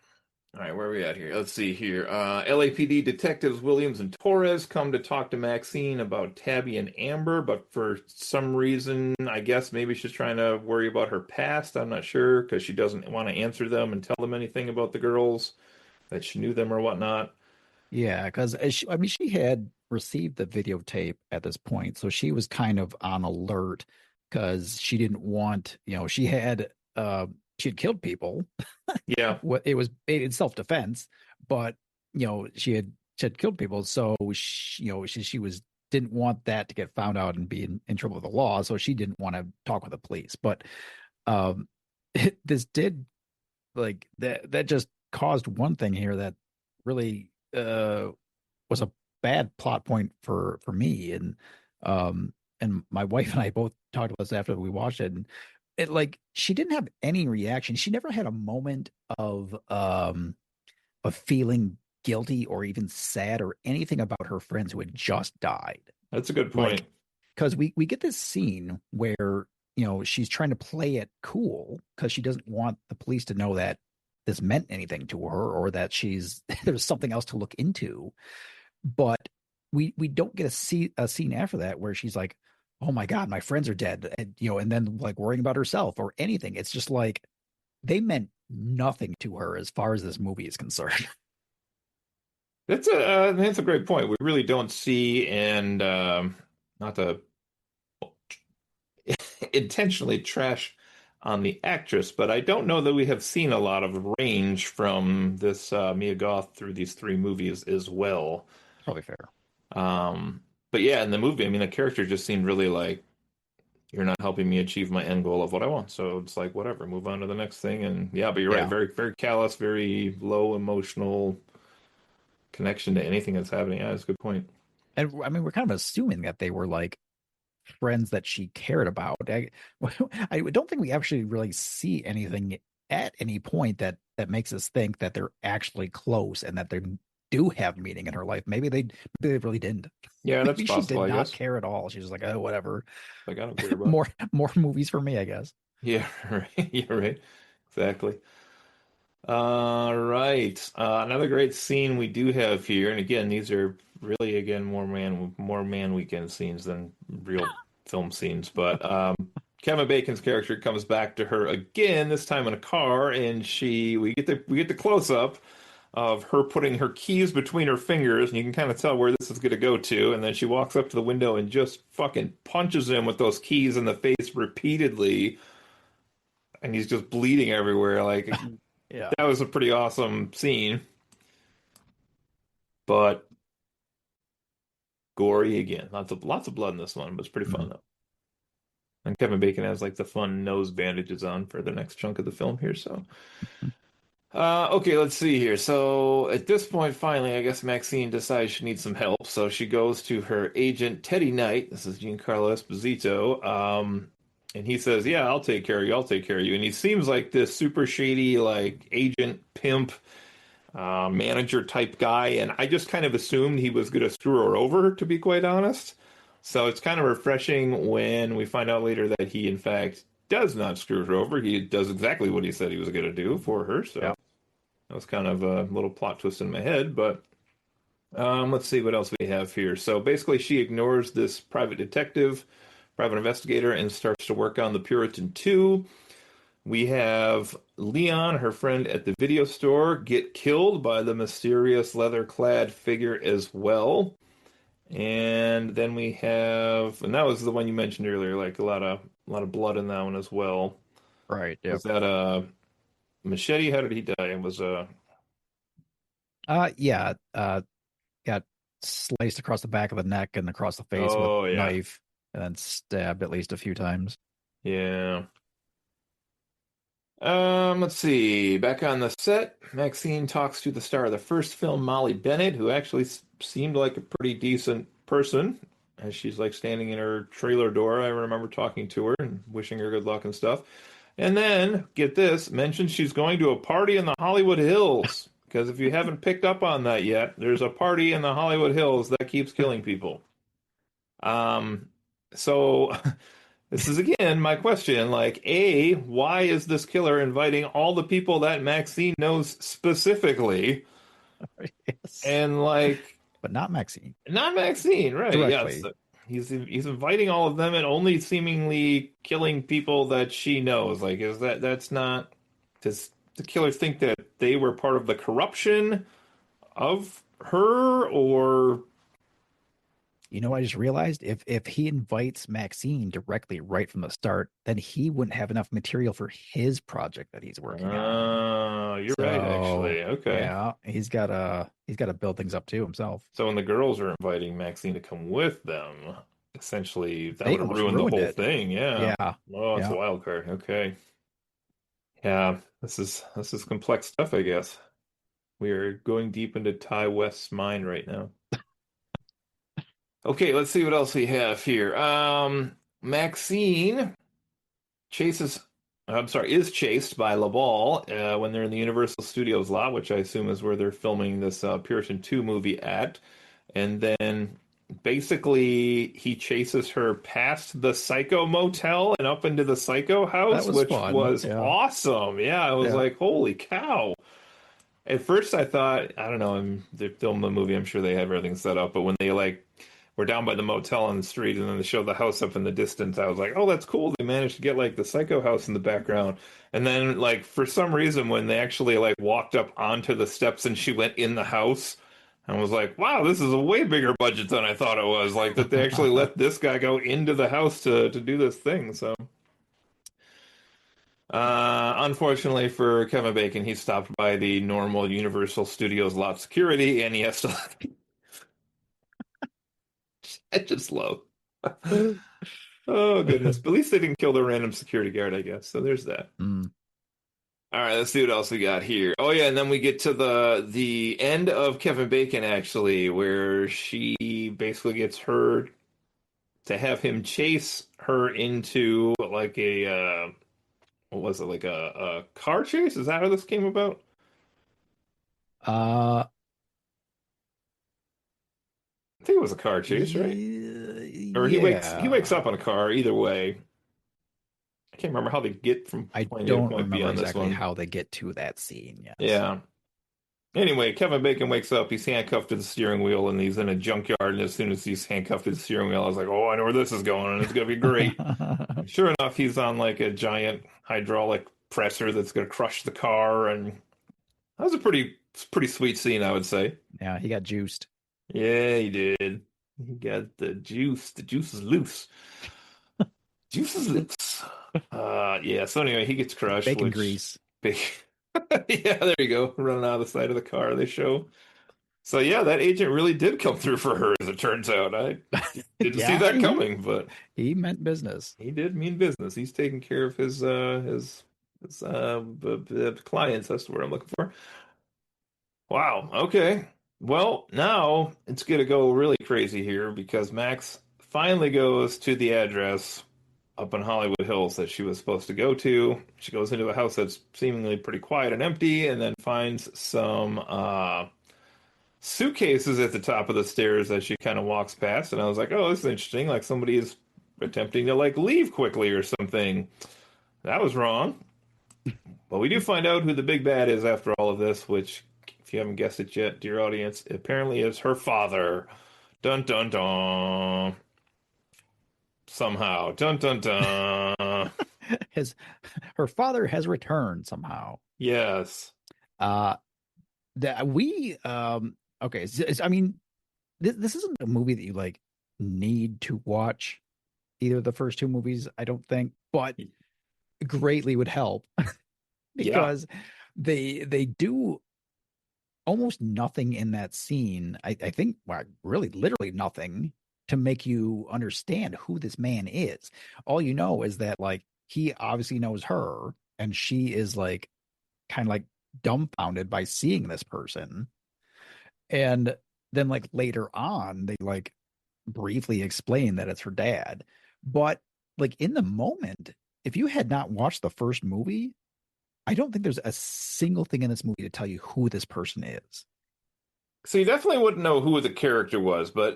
All right, where are we at here? Let's see here. LAPD detectives Williams and Torres come to talk to Maxine about Tabby and Amber, but for some reason, I guess maybe she's trying to worry about her past. I'm not sure because she doesn't want to answer them and tell them anything about the girls, that she knew them or whatnot. Yeah, because I mean, she had received the videotape at this point, so she was kind of on alert because she didn't want, she had killed people. Yeah, What it was in self-defense, but she had killed people, so she was didn't want that to get found out and be in trouble with the law, so she didn't want to talk with the police. But um, this did like that just caused one thing here that really was a bad plot point for me and my wife and I both talked about this after we watched it, and it like she didn't have any reaction. She never had a moment of feeling guilty or even sad or anything about her friends who had just died. that's a good Like, point. because we get this scene where she's trying to play it cool because she doesn't want the police to know that this meant anything to her or that she's there's something else to look into. But we don't get a scene after that where she's like, oh my god, my friends are dead, and then like worrying about herself or anything. It's just like they meant nothing to her as far as this movie is concerned. That's a great point. We really don't see, and not to intentionally trash on the actress, but I don't know that we have seen a lot of range from this Mia Goth through these 3 movies as well. Probably fair. Um, but yeah, in the movie, I mean, the character just seemed really like you're not helping me achieve my end goal of what I want. So it's like, whatever, move on to the next thing. And yeah, but you're right. Yeah. Very, very callous, very low emotional connection to anything that's happening. Yeah, that's a good point. And I mean, we're kind of assuming that they were like friends that she cared about. I don't think we actually really see anything at any point that makes us think that they're actually close and that they do have meaning in her life. Maybe they really didn't. Yeah, that's Maybe she possible, did I not guess. care at all. She's just like, oh, whatever. Like, I don't care about. More movies for me, I guess. Yeah, right. Yeah, right. Exactly. All right. Another great scene we do have here, and again, these are really again more man weekend scenes than real film scenes. But Kevin Bacon's character comes back to her again, this time in a car, and we get the close up of her putting her keys between her fingers, and you can kind of tell where this is going to go to. And then she walks up to the window and just fucking punches him with those keys in the face repeatedly, and he's just bleeding everywhere. Like Yeah. that was a pretty awesome scene, but gory again. Lots of blood in this one, but it's pretty fun Mhm. though. And Kevin Bacon has like the fun nose bandages on for the next chunk of the film here. So, okay, let's see here. So at this point, finally, I guess Maxine decides she needs some help. So she goes to her agent Teddy Knight. This is Giancarlo Esposito. And he says, "Yeah, I'll take care of you. I'll take care of you." And he seems like this super shady, like agent pimp manager type guy, and I just kind of assumed he was going to screw her over, to be quite honest. So it's kind of refreshing when we find out later that he, in fact, does not screw her over. He does exactly what he said he was going to do for her. So Yeah. that was kind of a little plot twist in my head. But let's see what else we have here. So basically, she ignores this private investigator, and starts to work on the Puritan 2. We have Leon, her friend at the video store, get killed by the mysterious leather-clad figure as well. And then we have, and that was the one you mentioned earlier, like a lot of blood in that one as well. Right. Was Yep. that a machete? How did he die? It was Yeah. Got sliced across the back of the neck and across the face with oh a yeah, knife and then stabbed at least a few times. yeah. Let's see. Back on the set, Maxine talks to the star of the first film, Molly Bennett, who actually seemed like a pretty decent person. As she's like standing in her trailer door, I remember talking to her and wishing her good luck and stuff. And then, get this, mentions she's going to a party in the Hollywood Hills. Because if you haven't picked up on that yet, there's a party in the Hollywood Hills that keeps killing people. Um, so this is again my question, like, A, why is this killer inviting all the people that Maxine knows specifically? Yes. And like, But not Maxine not Maxine, right? Yeah, directly. he's inviting all of them and only seemingly killing people that she knows. Like, that's not, does the killer think that they were part of the corruption of her, or I just realized if he invites Maxine directly right from the start, then he wouldn't have enough material for his project that he's working on. you're right, So actually. Okay. yeah, he's got to build things up too himself. So when the girls are inviting Maxine to come with them, essentially that They would have almost ruined the ruined whole it. thing. Yeah. Yeah, Oh, it's a yeah. wild card. Okay. Yeah, this is complex stuff, I guess. We are going deep into Ty West's mind right now. Okay, let's see what else we have here. Maxine chases, I'm sorry, is chased by Laval when they're in the Universal Studios lot, which I assume is where they're filming this Puritan 2 movie at. And then basically he chases her past the Psycho Motel and up into the Psycho That house, was which fun. was Yeah, awesome. Yeah, I was yeah. like, holy cow. At first I thought, I don't know, they filmed the movie, I'm sure they have everything set up, but when they like were down by the motel on the street and then they showed the house up in the distance, I was like, oh, that's cool. They managed to get like the Psycho house in the background. And then like for some reason when they actually like walked up onto the steps and she went in the house, I was like, wow, this is a way bigger budget than I thought it was. Like that they actually let this guy go into the house to do this thing. So unfortunately for Kevin Bacon, he's stopped by the normal Universal Studios lot security, and he has to. I just love. Oh goodness. But at least they didn't kill the random security guard, I guess. So there's that. Mm. All right, let's see what else we got here. Oh yeah, and then we get to the end of Kevin Bacon actually, where she basically gets her to have him chase her into like a what was it, like a car chase? Is that how this came about? Uh, I think it was a car chase, right? Or he wakes yeah. up on a car, either way. I can't remember how they get from I point A to don't point B remember on this exactly one. how they get to that scene. Yes. Yeah. Anyway, Kevin Bacon wakes up. He's handcuffed to the steering wheel, and he's in a junkyard. And as soon as he's handcuffed to the steering wheel, I was like, "Oh, I know where this is going, and it's gonna be great." Sure enough, he's on like a giant hydraulic presser that's gonna crush the car, and that was a pretty sweet scene, I would say. Yeah, he got juiced. Yeah, he did. He got the juice. The juice is loose. Juice is loose. Yeah. So anyway, he gets crushed, Bacon which grease. big. Yeah, there you go. Running out of the side of the car, they show. So yeah, that agent really did come through for her, as it turns out. I didn't see Yeah, that coming, but he meant business. he did mean business. He's taking care of his clients. That's the word I'm looking for. Wow. Okay. Well, now it's gonna go really crazy here because Max finally goes to the address up in Hollywood Hills that she was supposed to go to. She goes into a house that's seemingly pretty quiet and empty, and then finds some suitcases at the top of the stairs as she kind of walks past. And I was like, oh, this is interesting. Like somebody is attempting to like leave quickly or something. That was wrong. But we do find out who the big bad is after all of this, which, if you haven't guessed it yet, dear audience, apparently is her father. Dun dun dun. Somehow. Dun dun dun. His her father has returned somehow. Yes. Uh that we okay, I mean this isn't a movie that you like need to watch either of the first two movies, I don't think, but greatly would help Yeah. because they do almost nothing in that scene. I think, well, really literally nothing to make you understand who this man is. All you know is that like he obviously knows her and she is like kind of like dumbfounded by seeing this person. And then like later on they like briefly explain that it's her dad. But like in the moment, if you had not watched the first movie, I don't think there's a single thing in this movie to tell you who this person is. So you definitely wouldn't know who the character was, but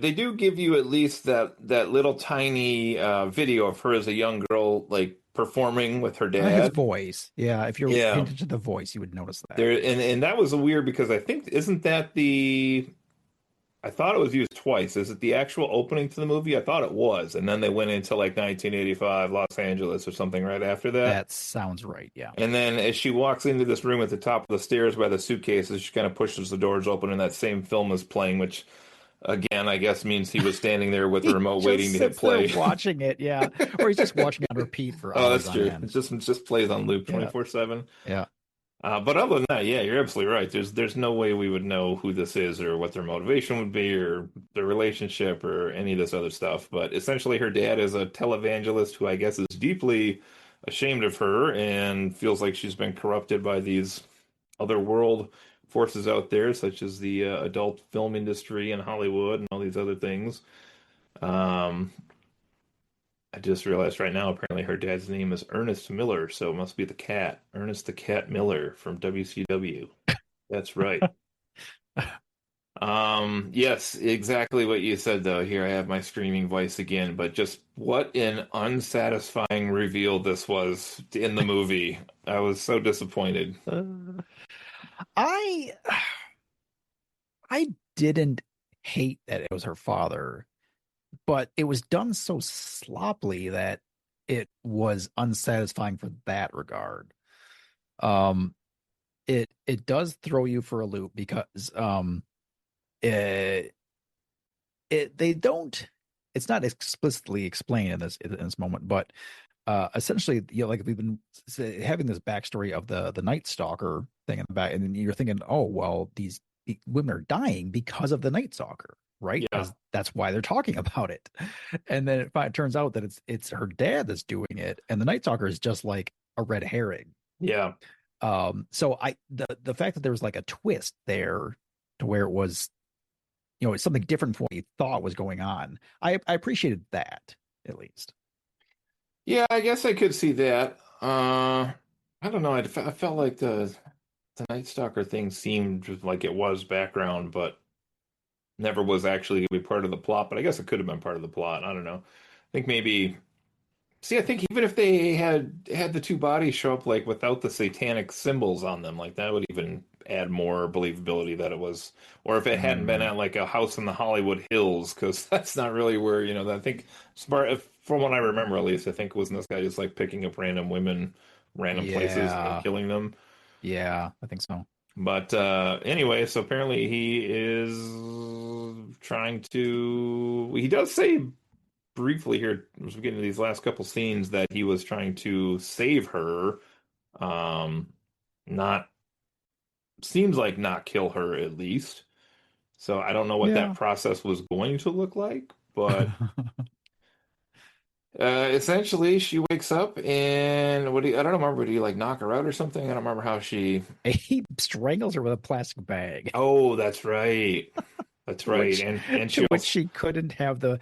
they do give you at least that little tiny video of her as a young girl, like performing with her His dad. voice. Yeah, if you're paying Yeah, attention to the voice, you would notice that. there and that was weird because I think isn't that the I thought it was used twice. Is it the actual opening to the movie? I thought it was, and then they went into like 1985 Los Angeles or something right after that. That sounds right. Yeah. And then as she walks into this room at the top of the stairs by the suitcases, she kind of pushes the doors open and that same film is playing, which again, I guess means he was standing there with the He remote waiting just to hit sits there play. watching it. Yeah. Or he's just watching on repeat for Oh, hours that's on true. end. It just plays on loop Yeah. 24/7. Yeah. But other than that, yeah, you're absolutely right. There's no way we would know who this is or what their motivation would be or their relationship or any of this other stuff. But essentially, her dad is a televangelist who I guess is deeply ashamed of her and feels like she's been corrupted by these other world forces out there, such as the adult film industry and Hollywood and all these other things. Um, I just realized right now, apparently her dad's name is Ernest Miller, so it must be the cat, Ernest the Cat Miller from WCW. That's right. Yes, exactly what you said though. Here I have my screaming voice again, but just what an unsatisfying reveal this was in the movie. I was so disappointed. Uh, I I didn't hate that it was her father, but it was done so sloppily that it was unsatisfying for that regard. Um, it does throw you for a loop because it, they don't it's not explicitly explained in this moment, but essentially, you know, like we've been having this backstory of the Night Stalker thing in the back, and then you're thinking, oh well, these women are dying because of the Night Stalker. right? Yeah. Because that's why they're talking about it. And then it turns out that it's her dad that's doing it, and the Night Stalker is just like a red herring. Yeah. So the fact that there was like a twist there to where it was, it's something different from what you thought was going on. I appreciated that at least. Yeah, I guess I could see that. I don't know. I felt like the Night Stalker thing seemed just like it was background, but never was actually going to be part of the plot. But I guess it could have been part of the plot. I don't know. I think maybe. See, I think even if they had the two bodies show up like without the satanic symbols on them, like that would even add more believability that it was, or if it hadn't been Mm, at like a house in the Hollywood Hills, because that's not really where, I think smart, from what I remember at least, I think wasn't this guy just like picking up random women, random places and then yeah, killing them. yeah, I think so. But anyway, so apparently he is trying to. He does say briefly here as we get into these last couple scenes that he was trying to save her, um, not seems like not kill her at least. So I don't know what that Yeah. process was going to look like, but essentially she wakes up and I don't remember, did he like knock her out or something? I don't remember how she. He strangles her with a plastic bag, Oh, that's right. That's to right. which And to she which also. she couldn't have the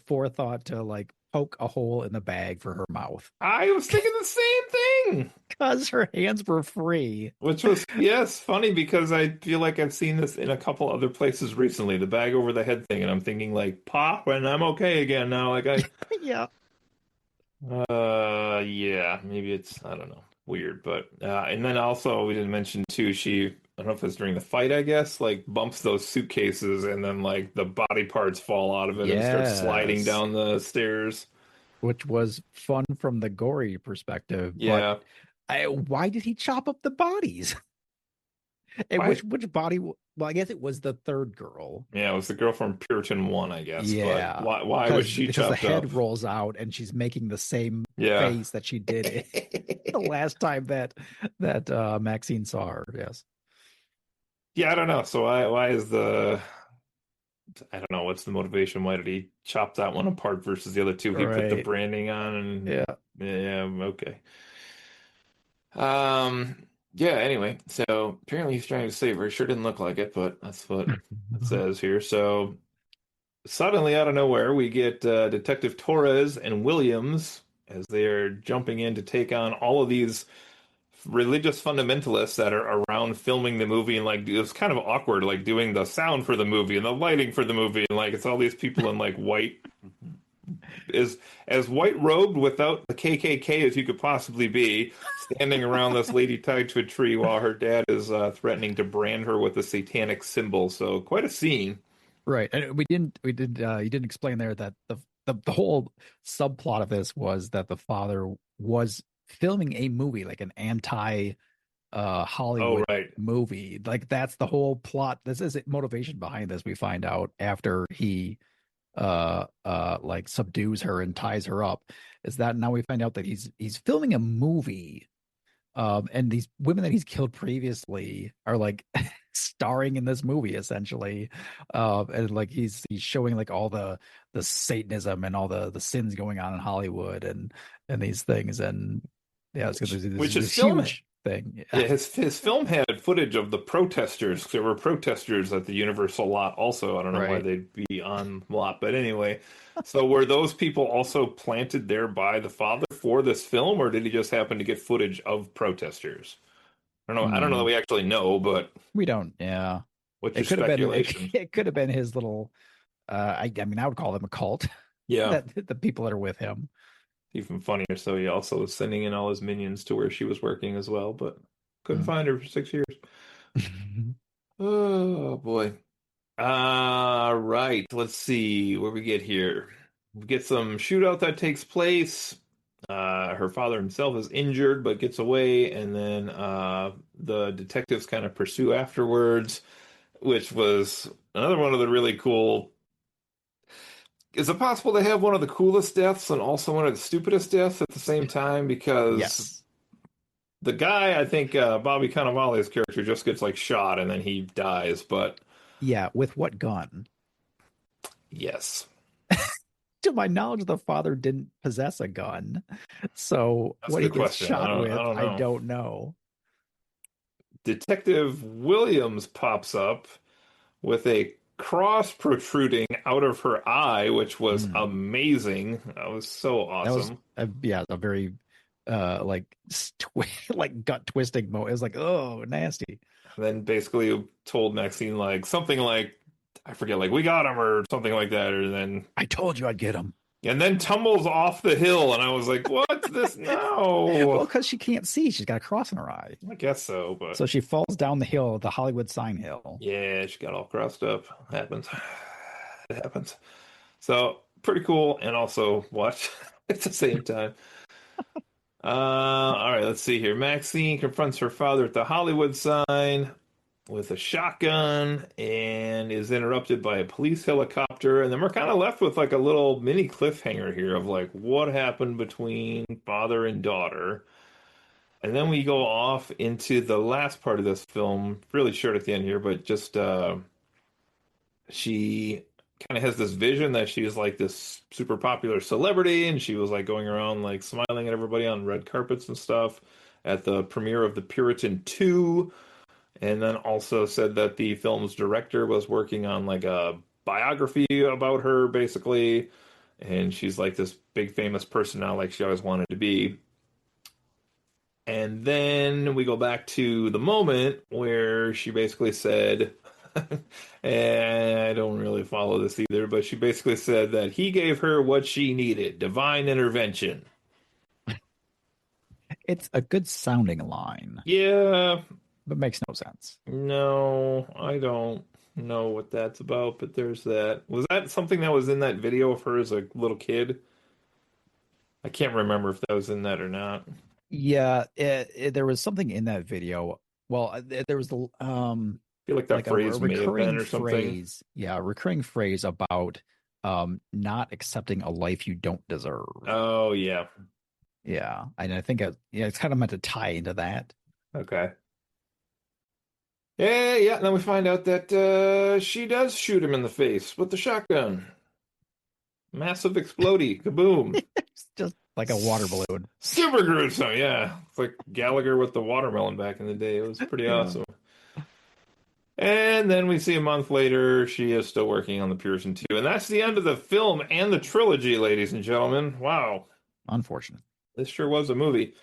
forethought to like poke a hole in the bag for her mouth I was thinking the same thing. because her hands were free. Which was, yes, funny because I feel like I've seen this in a couple other places recently, the bag over the head thing, and I'm thinking like, pop, and I'm okay again now. Yeah. Yeah, maybe it's, I don't know, weird, but, and then also we didn't mention too, I don't know if it's during the fight, I guess, like bumps those suitcases and then like the body parts fall out of it and start sliding Yes. down the stairs. Which was fun from the gory perspective, but Yeah. why did he chop up the bodies? And Why? which body? Well, I guess it was the third girl. Yeah, it was the girl from Puritan 1, I guess, but Yeah, why was because she the chopped up? head rolls out and she's making the same Yeah. face that she did the last time that Maxine saw her. Yes. Yeah, I don't know. So why is I don't know, what's the motivation? Why did he chop that one apart versus the other two? He put the Right. branding on and Yeah. yeah, okay. Yeah, anyway, so apparently he's trying to save her. Sure didn't look like it, but that's what it says here. So suddenly out of nowhere, we get Detective Torres and Williams as they are jumping in to take on all of these religious fundamentalists that are around filming the movie, and like it was kind of awkward like doing the sound for the movie and the lighting for the movie, and like it's all these people in like white, is as white robed without the KKK as you could possibly be, standing around this lady tied to a tree while her dad is threatening to brand her with a satanic symbol. So quite a scene. Right. And you didn't explain there that the whole subplot of this was that the father was filming a movie, like an anti Oh Hollywood right. movie. Like that's the whole plot. This is motivation behind this. We find out after he like subdues her and ties her up, is that now we find out that he's filming a movie, and these women that he's killed previously are like starring in this movie essentially, and like he's showing like all the Satanism and all the sins going on in Hollywood and these things. And yeah, it's because there's Which is this film. huge thing. Yeah, his film had footage of the protesters. There were protesters at the Universal lot also. I don't know why Right. they'd be on the lot, but anyway. So were those people also planted there by the father for this film, or did he just happen to get footage of protesters? I don't know. I don't know that Hmm. we actually know, but We don't. Yeah. what's It your could have been speculation? it could have been his little I mean I would call them a cult, Yeah, that the people that are with him. even funnier. So he also was sending in all his minions to where she was working as well, but couldn't Mm. find her for 6 years. Oh boy. Right. Let's see where we get here. We get some shootout that takes place. Her father himself is injured but gets away, and then the detectives kind of pursue afterwards, which was another one of the really cool. Is it possible to have one of the coolest deaths and also one of the stupidest deaths at the same time? Because Yes. the guy, I think Bobby Cannavale's character just gets like shot and then he dies, but Yeah, with what gun? Yes. To my knowledge, the father didn't possess a gun. So That's a what he good gets question. shot I with, don't I know. don't know. Detective Williams pops up with a cross protruding out of her eye, which was Mm. amazing. That was so That was awesome. yeah, a very like gut twisting moment. It was like, oh, nasty. And then basically told Maxine like something like I forget, like we got him or something like that, or then I told you I'd get him. and then tumbles off the hill, and I was like, "What's this Well, now?" because she can't see, she's got a cross in her eye. I guess so, but So she falls down the hill, the Hollywood sign hill. yeah, she got all crossed up. Happens. It happens. So pretty cool, and also what at the same time. All right, let's see here. Maxine confronts her father at the Hollywood sign with a shotgun and is interrupted by a police helicopter. And then we're kind of left with like a little mini cliffhanger here of like what happened between father and daughter. And then we go off into the last part of this film, really short at the end here, but just she kind of has this vision that she's like this super popular celebrity, and she was like going around like smiling at everybody on red carpets and stuff at the premiere of The Puritan 2, and then also said that the film's director was working on like a biography about her, basically, and she's like this big famous person now, like she always wanted to be. And then we go back to the moment where she basically said, and I don't really follow this either, but she basically said that he gave her what she needed, divine intervention. It's a good sounding line, Yeah, but makes no sense. no, I don't know what that's about, but there's that. Was that something that was in that video of her as a little kid? I can't remember if that was in that or not. I Yeah, there was something in that video. Well, there was the feel like that like a phrase may have been recurring or something. phrase. Yeah, a recurring phrase about not accepting a life you don't deserve. Oh, yeah. Yeah, and I think yeah, it's kind of meant to tie into that. Okay. Yeah, yeah. And then we find out that she does shoot him in the face with the shotgun. Massive explodey, kaboom. It's just like a water balloon. Super gruesome, yeah. It's like Gallagher with the watermelon back in the day. It was pretty Yeah, awesome. And then we see a month later, she is still working on the Puritan 2. And that's the end of the film and the trilogy, ladies and gentlemen. Wow. unfortunate. This sure was a movie.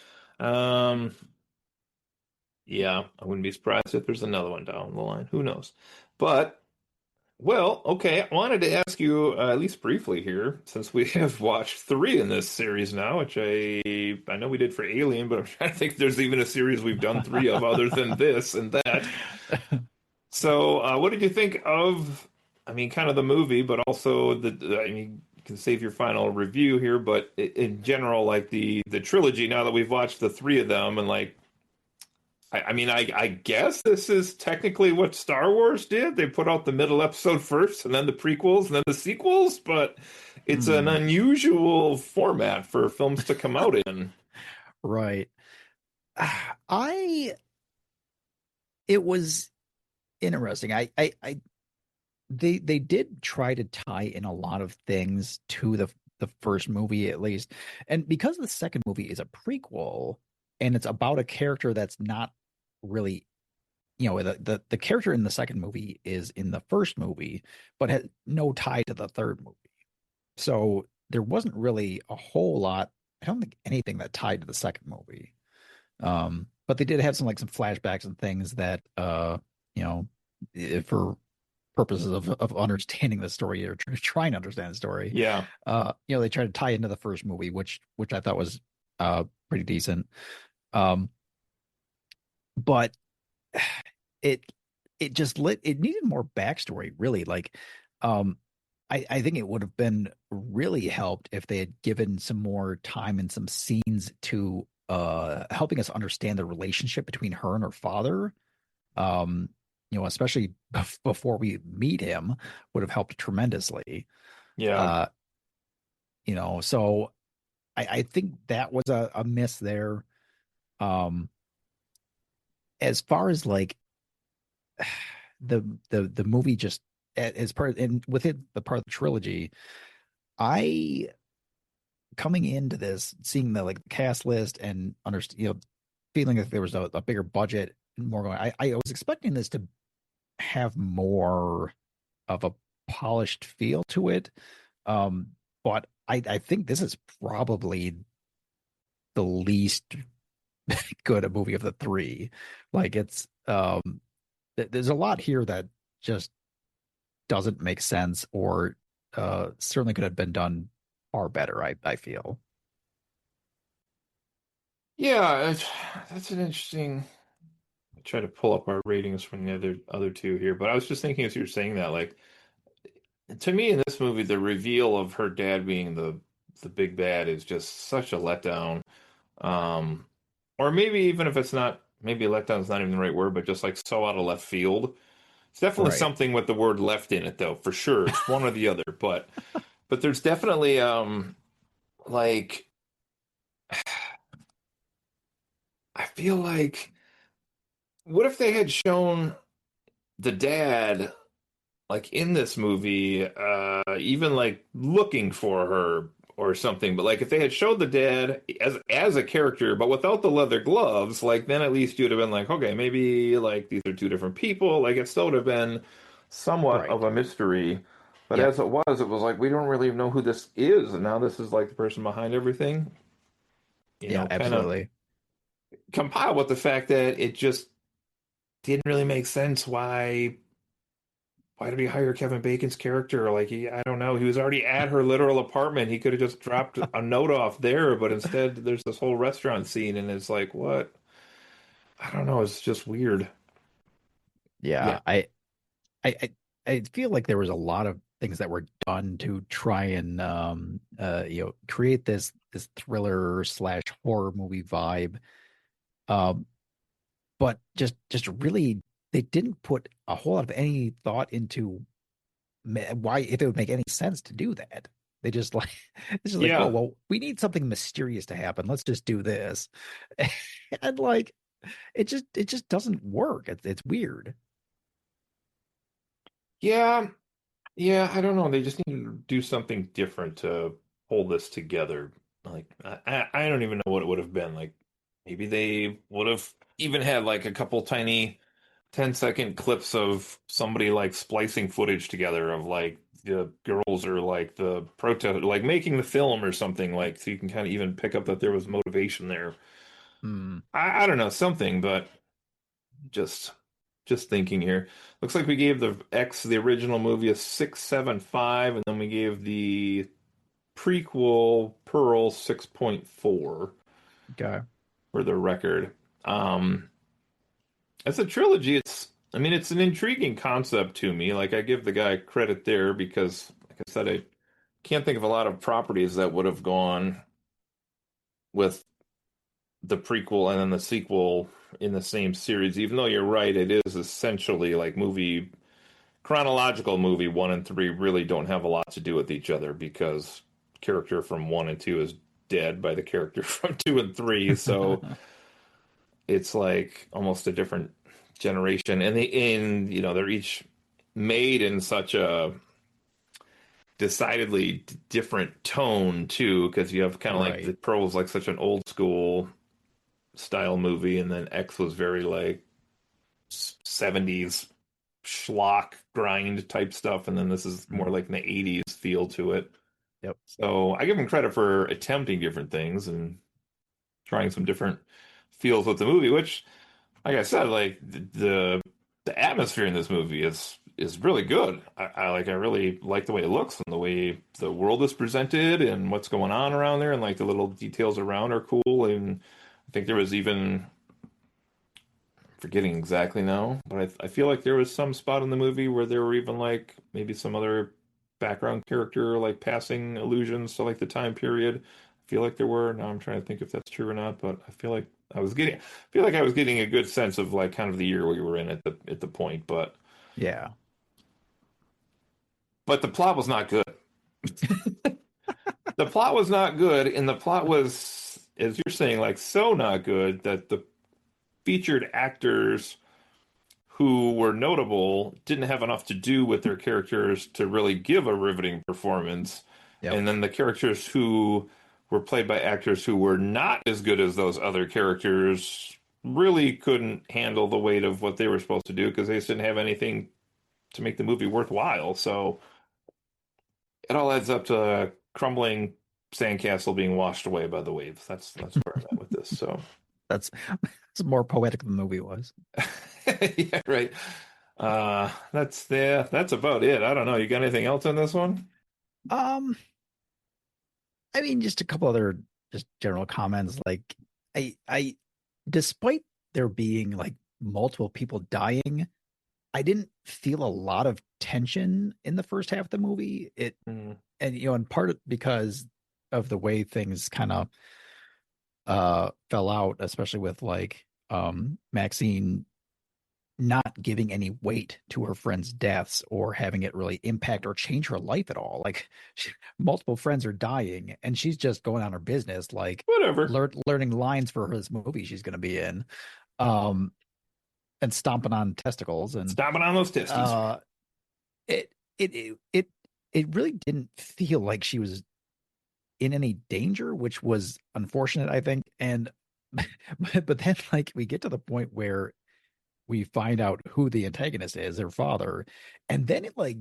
Um, yeah, I wouldn't be surprised if there's another one down the line. Who knows? But well, okay. I wanted to ask you, at least briefly here, since we have watched three in this series now, which I know we did for Alien, but I'm trying to think if there's even a series we've done three of other than this and that. So, what did you think of, I mean, kind of the movie, but also I mean, you can save your final review here, but in general, like the trilogy, now that we've watched the three of them, and like I mean, I guess this is technically what Star Wars did. They put out the middle episode first, and then the prequels, and then the sequels, but it's an Hmm. unusual format for films to come out in. Right. I it was interesting. They did try to tie in a lot of things to the first movie at least. And because the second movie is a prequel and it's about a character that's not really, the character in the second movie is in the first movie, but had no tie to the third movie. So there wasn't really a whole lot. I don't think anything that tied to the second movie. But they did have some flashbacks and things that you know, for purposes of understanding the story or trying to understand the story, Yeah, they tried to tie into the first movie, which I thought was pretty decent. Um, but it it needed more backstory, really. Like, um, I think it would have been really helped if they had given some more time and some scenes to helping us understand the relationship between her and her father. Um, especially before we meet him, would have helped tremendously. yeah, Uh, so I think that was a miss there. Um, as far as like the movie just as part and within the part of the trilogy, I coming into this, seeing the like cast list and understand, feeling that there was a bigger budget and more going. I was expecting this to have more of a polished feel to it. But I think this is probably the least good a movie of the three. Like it's there's a lot here that just doesn't make sense or certainly could have been done far better, I feel. Yeah, that's an interesting. I try to pull up our ratings from the other two here, but I was just thinking as you were saying that, like to me in this movie, the reveal of her dad being the big bad is just such a letdown. Um, or maybe even if it's not, maybe letdown is not even the right word, but just like so out of left field. It's definitely Right. something with the word left in it, though, for sure. It's one or the other, but there's definitely like I feel like what if they had shown the dad like in this movie, even like looking for her or something. But like if they had showed the dad as a character, but without the leather gloves, like then at least you'd have been like, okay, maybe like these are two different people. Like it still would have been somewhat of Right. a mystery. But Yep. as it was like we don't really know who this is, and now this is like the person behind everything. Yeah, Kind of absolutely. compiled with the fact that it just didn't really make sense why did he hire Kevin Bacon's character? Like I don't know. He was already at her literal apartment. He could have just dropped a note off there, but instead there's this whole restaurant scene, and it's like, what? I don't know. It's just weird. Yeah. Yeah, I I I feel like there was a lot of things that were done to try and create this thriller slash horror movie vibe. Um, but just really they didn't put a whole lot of any thought into why if it would make any sense to do that. They just like it's just like, oh Yeah. well, we need something mysterious to happen. Let's just do this. And like it just doesn't work. It's weird. Yeah. Yeah. I don't know. They just need to do something different to hold this together. Like, I don't even know what it would have been. Like, maybe they would have even had like a couple tiny 10-second clips of somebody like splicing footage together of like the girls or like the protest, like making the film or something, like so you can kind of even pick up that there was motivation there. Hmm. I don't know, something, but just just thinking here. Looks like we gave the original movie, a 6.75, and then we gave the prequel Pearl 6.4 Okay. for the record. Um, As a trilogy, I mean, it's an intriguing concept to me. Like, I give the guy credit there because, like I said, I can't think of a lot of properties that would have gone with the prequel and then the sequel in the same series, even though you're right, it is essentially like chronological movie one and three really don't have a lot to do with each other because character from one and two is dead by the character from two and three. So it's like almost a different generation, and they're each made in such a decidedly different tone too, because you have kind of like the Right. Pearl was like such an old school style movie, and then X was very like 70s schlock grind type stuff, and then this is more Mhm. like in the 80s feel to it. Yep. So I give him credit for attempting different things and trying some different feels with the movie, which like I said, like the atmosphere in this movie is really good. I really like the way it looks and the way the world is presented and what's going on around there and like the little details around are cool. And I think there was even forgetting exactly now, but I feel like there was some spot in the movie where there were even like maybe some other background character like passing allusions to like the time period. I feel like there were. Now I'm trying to think if that's true or not, but I feel like I was getting a good sense of like kind of the year we were in at the point, Yeah. but the plot was not good. The plot was not good, and the plot was, as you're saying, like so not good that the featured actors who were notable didn't have enough to do with their characters to really give a riveting performance. Yep. And then the characters who were played by actors who were not as good as those other characters really couldn't handle the weight of what they were supposed to do because they just didn't have anything to make the movie worthwhile. So it all adds up to a crumbling sandcastle being washed away by the waves. That's where I'm at with this. So That's it's more poetic than the movie was. yeah, right. That's about it. I don't know. You got anything else on this one? Um, I mean, just a couple other just general comments. Like, I, despite there being like multiple people dying, I didn't feel a lot of tension in the first half of the movie. Mm, And in part because of the way things kind of fell out, especially with like Maxine not giving any weight to her friends' deaths or having it really impact or change her life at all. Like multiple friends are dying and she's just going on her business, like whatever. learning lines for this movie she's going to be in, um, and stomping on testicles. And Stomping on those testes. uh, it it really didn't feel like she was in any danger, which was unfortunate, I think. And but then like we get to the point where we find out who the antagonist is, their father, and then it like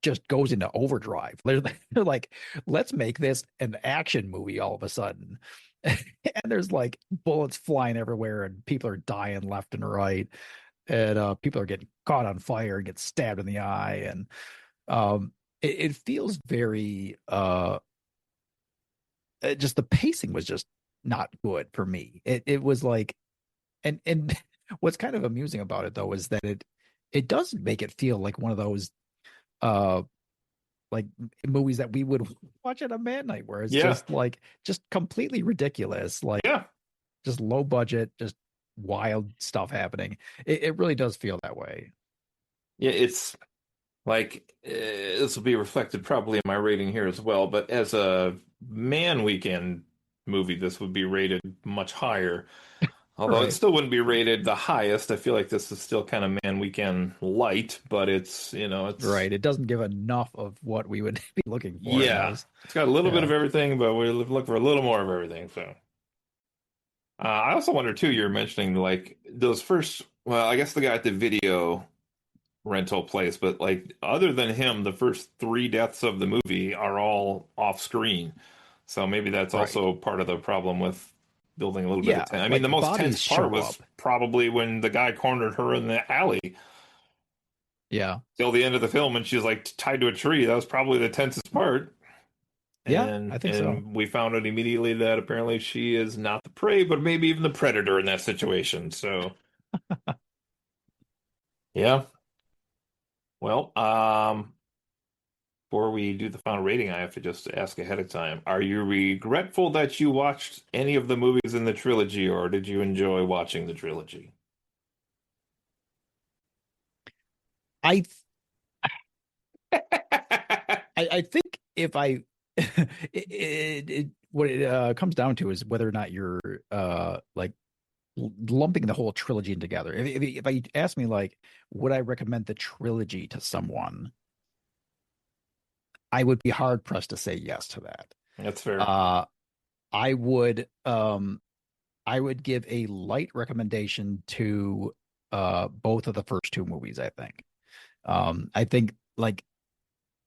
just goes into overdrive. They're like, let's make this an action movie all of a sudden. And there's like bullets flying everywhere and people are dying left and right. And people are getting caught on fire and get stabbed in the eye. And it feels very just the pacing was just not good for me. It was like, and what's kind of amusing about it though is that it does make it feel like one of those uh like movies that we would watch at a man night, where it's Yeah. just completely ridiculous, like Yeah. just low budget, just wild stuff happening. It really does feel that way. Yeah, it's like this will be reflected probably in my rating here as well, but as a man weekend movie, this would be rated much higher. Although it Right. still wouldn't be rated the highest. I feel like this is still kind of man weekend light, but it's Right. It doesn't give enough of what we would be looking for in yeah, those. it's got a little bit Yeah. of everything, but we look for a little more of everything. So I also wonder too, you're mentioning like those first, well, I guess the guy at the video rental place, but like other than him, the first three deaths of the movie are all off screen. So maybe that's Right. also part of the problem with building a little bit of Yeah. tension. I mean, Like the most tense bodies part show was up. probably when the guy cornered her in the alley Yeah. till the end of the film, and she's like tied to a tree. That was probably the tensest part. Yeah. I And think so. and we found out immediately that apparently she is not the prey, but maybe even the predator in that situation. So yeah. Well, before we do the final rating, I have to just ask ahead of time. Are you regretful that you watched any of the movies in the trilogy, or did you enjoy watching the trilogy? I I think if I what it comes down to is whether or not you're like lumping the whole trilogy in together. If I ask me like, would I recommend the trilogy to someone? I would be hard pressed to say yes to that. That's fair. Uh, I would I would give a light recommendation to both of the first two movies, I think. I think like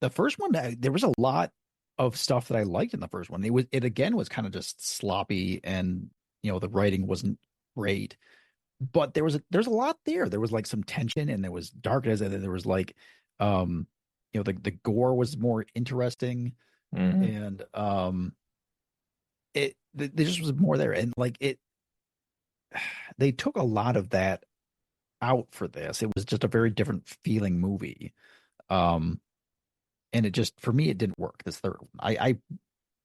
the first one, there was a lot of stuff that I liked in the first one. It again was kind of just sloppy, and the writing wasn't great, but there's a lot there. There was like some tension, and there was darkness, and then there was like the gore was more interesting, Hmm. and there just was more there, and like they took a lot of that out for this. It was just a very different feeling movie. Um, and it just for me it didn't work. This third one,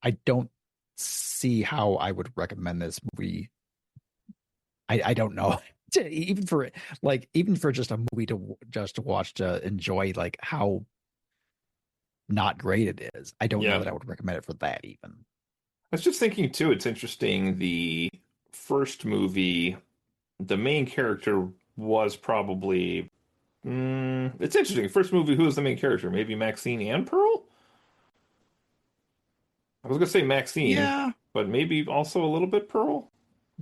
I don't see how I would recommend this movie. I don't know. Even for just a movie to watch to enjoy like how not great it is. I don't know Yeah. that I would recommend it for that even. I was just thinking too, it's interesting. The first movie, the main character was probably It's interesting. First movie, who is the main character? Maybe Maxine and Pearl? I was gonna say Maxine, Yeah, but maybe also a little bit Pearl.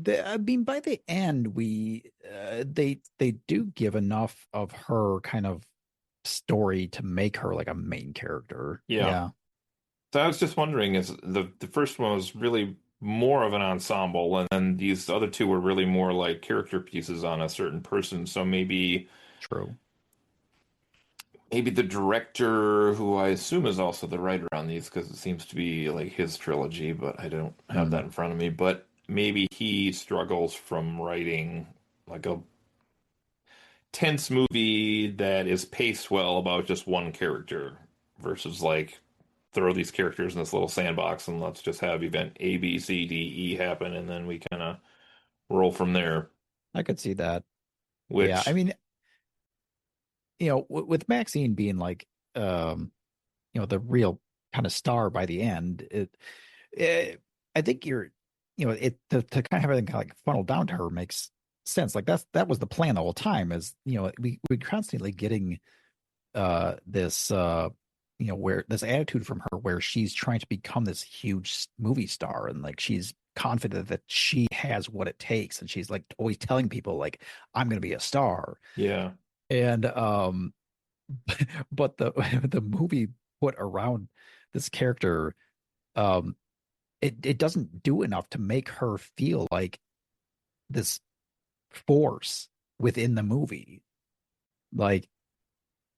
I mean, by the end, they do give enough of her kind of story to make her like a main character. Yeah. Yeah, So I was just wondering, is the first one was really more of an ensemble, and then these other two were really more like character pieces on a certain person. So true. maybe the director, who I assume is also the writer on these, because it seems to be like his trilogy, but I don't have that Mm, in front of me. But maybe he struggles from writing like a tense movie that is paced well about just one character versus like throw these characters in this little sandbox and let's just have event A, B, C, D, E happen and then we kind of roll from there. I could see that. Yeah, I Which, mean, with Maxine being like, um, the real kind of star by the end, I think it to kind of have everything kind of like funnel down to her makes sense. Like that was the plan the whole time. Is we constantly getting this where this attitude from her where she's trying to become this huge movie star and like she's confident that she has what it takes and she's like always telling people like I'm going to be a star yeah, and but the the movie put around this character um it doesn't do enough to make her feel like this force within the movie. Like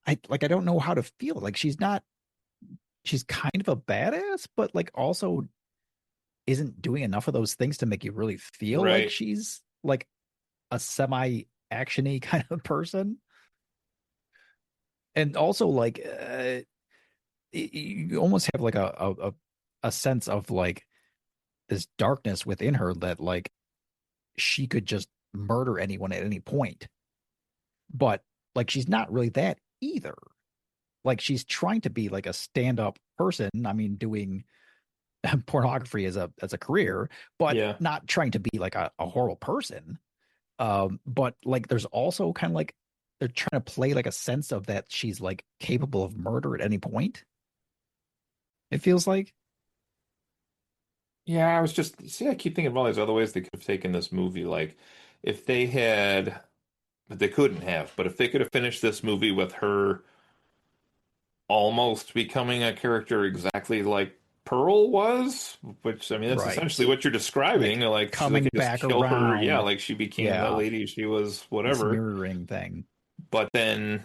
I don't know how to feel. Like she's kind of a badass, but like also isn't doing enough of those things to make you really feel like right. she's like a semi actiony kind of person. And also like you almost have like a sense of like this darkness within her that like she could just murder anyone at any point. But like she's not really that either. Like she's trying to be like a stand-up person. I mean, doing pornography as a career, but Yeah. not trying to be like a horrible person. But like there's also kind of like they're trying to play like a sense of that she's like capable of murder at any point. It feels like. Yeah, I was just, see, I keep thinking of all these other ways they could have taken this movie. Like, if they had, but they couldn't have, but if they could have finished this movie with her almost becoming a character exactly like Pearl was, which I mean that's essentially Right. what you're describing. Like Like so they coming could just back kill her, yeah, around. like she became the Yeah. lady she was, This whatever. mirroring thing. But then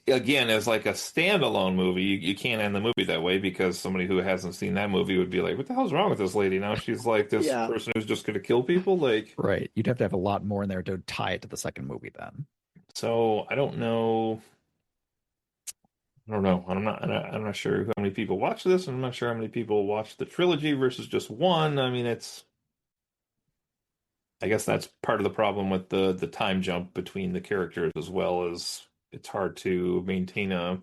again, as like a standalone movie, you can't end the movie that way because somebody who hasn't seen that movie would be like, "What the hell's wrong with this lady?" Now she's like this Yeah. person who's just going to kill people. Like, Right. You'd have to have a lot more in there to tie it to the second movie then. so I don't know. I don't know. I'm not sure how many people watch this, and I'm not sure how many people watch the trilogy versus just one. I mean, it's I guess that's part of the problem with the time jump between the characters as well as it's hard to maintain a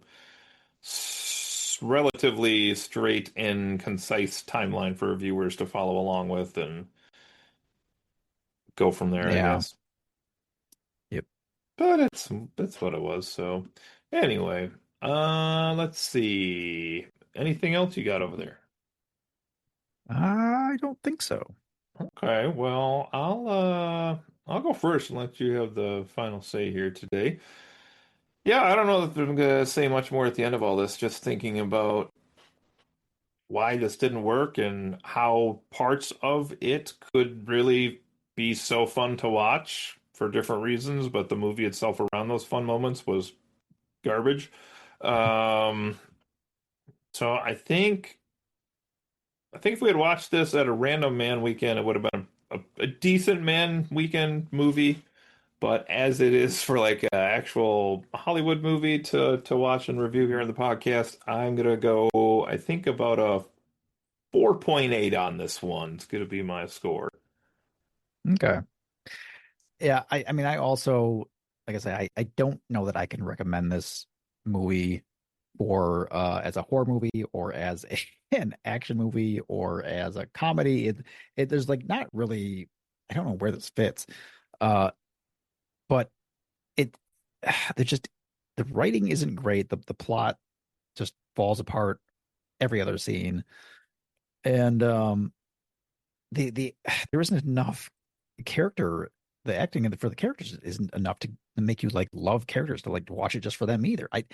relatively straight and concise timeline for viewers to follow along with and go from there, I Yeah. guess. Yep. But that's what it was. So anyway, let's see. Anything else you got over there? I don't think so. Okay, well, I'll go first and let you have the final say here today. Yeah, I don't know if I'm gonna say much more at the end of all this, just thinking about why this didn't work and how parts of it could really be so fun to watch for different reasons, but the movie itself around those fun moments was garbage. Um, so I think if we had watched this at a random man weekend, it would have been a decent man weekend movie. But as it is for like an actual Hollywood movie to watch and review here in the podcast, I'm gonna go, I think about a 4.8 on this one. It's gonna be my score. Okay. Yeah, I mean I also like I say I don't know that I can recommend this movie for as a horror movie or as an action movie or as a comedy. It there's like not really I don't know where this fits. Uh but it they're just the writing isn't great. The plot just falls apart every other scene, and the there isn't enough character. The acting for the characters isn't enough to make you like love characters to like watch it just for them either. I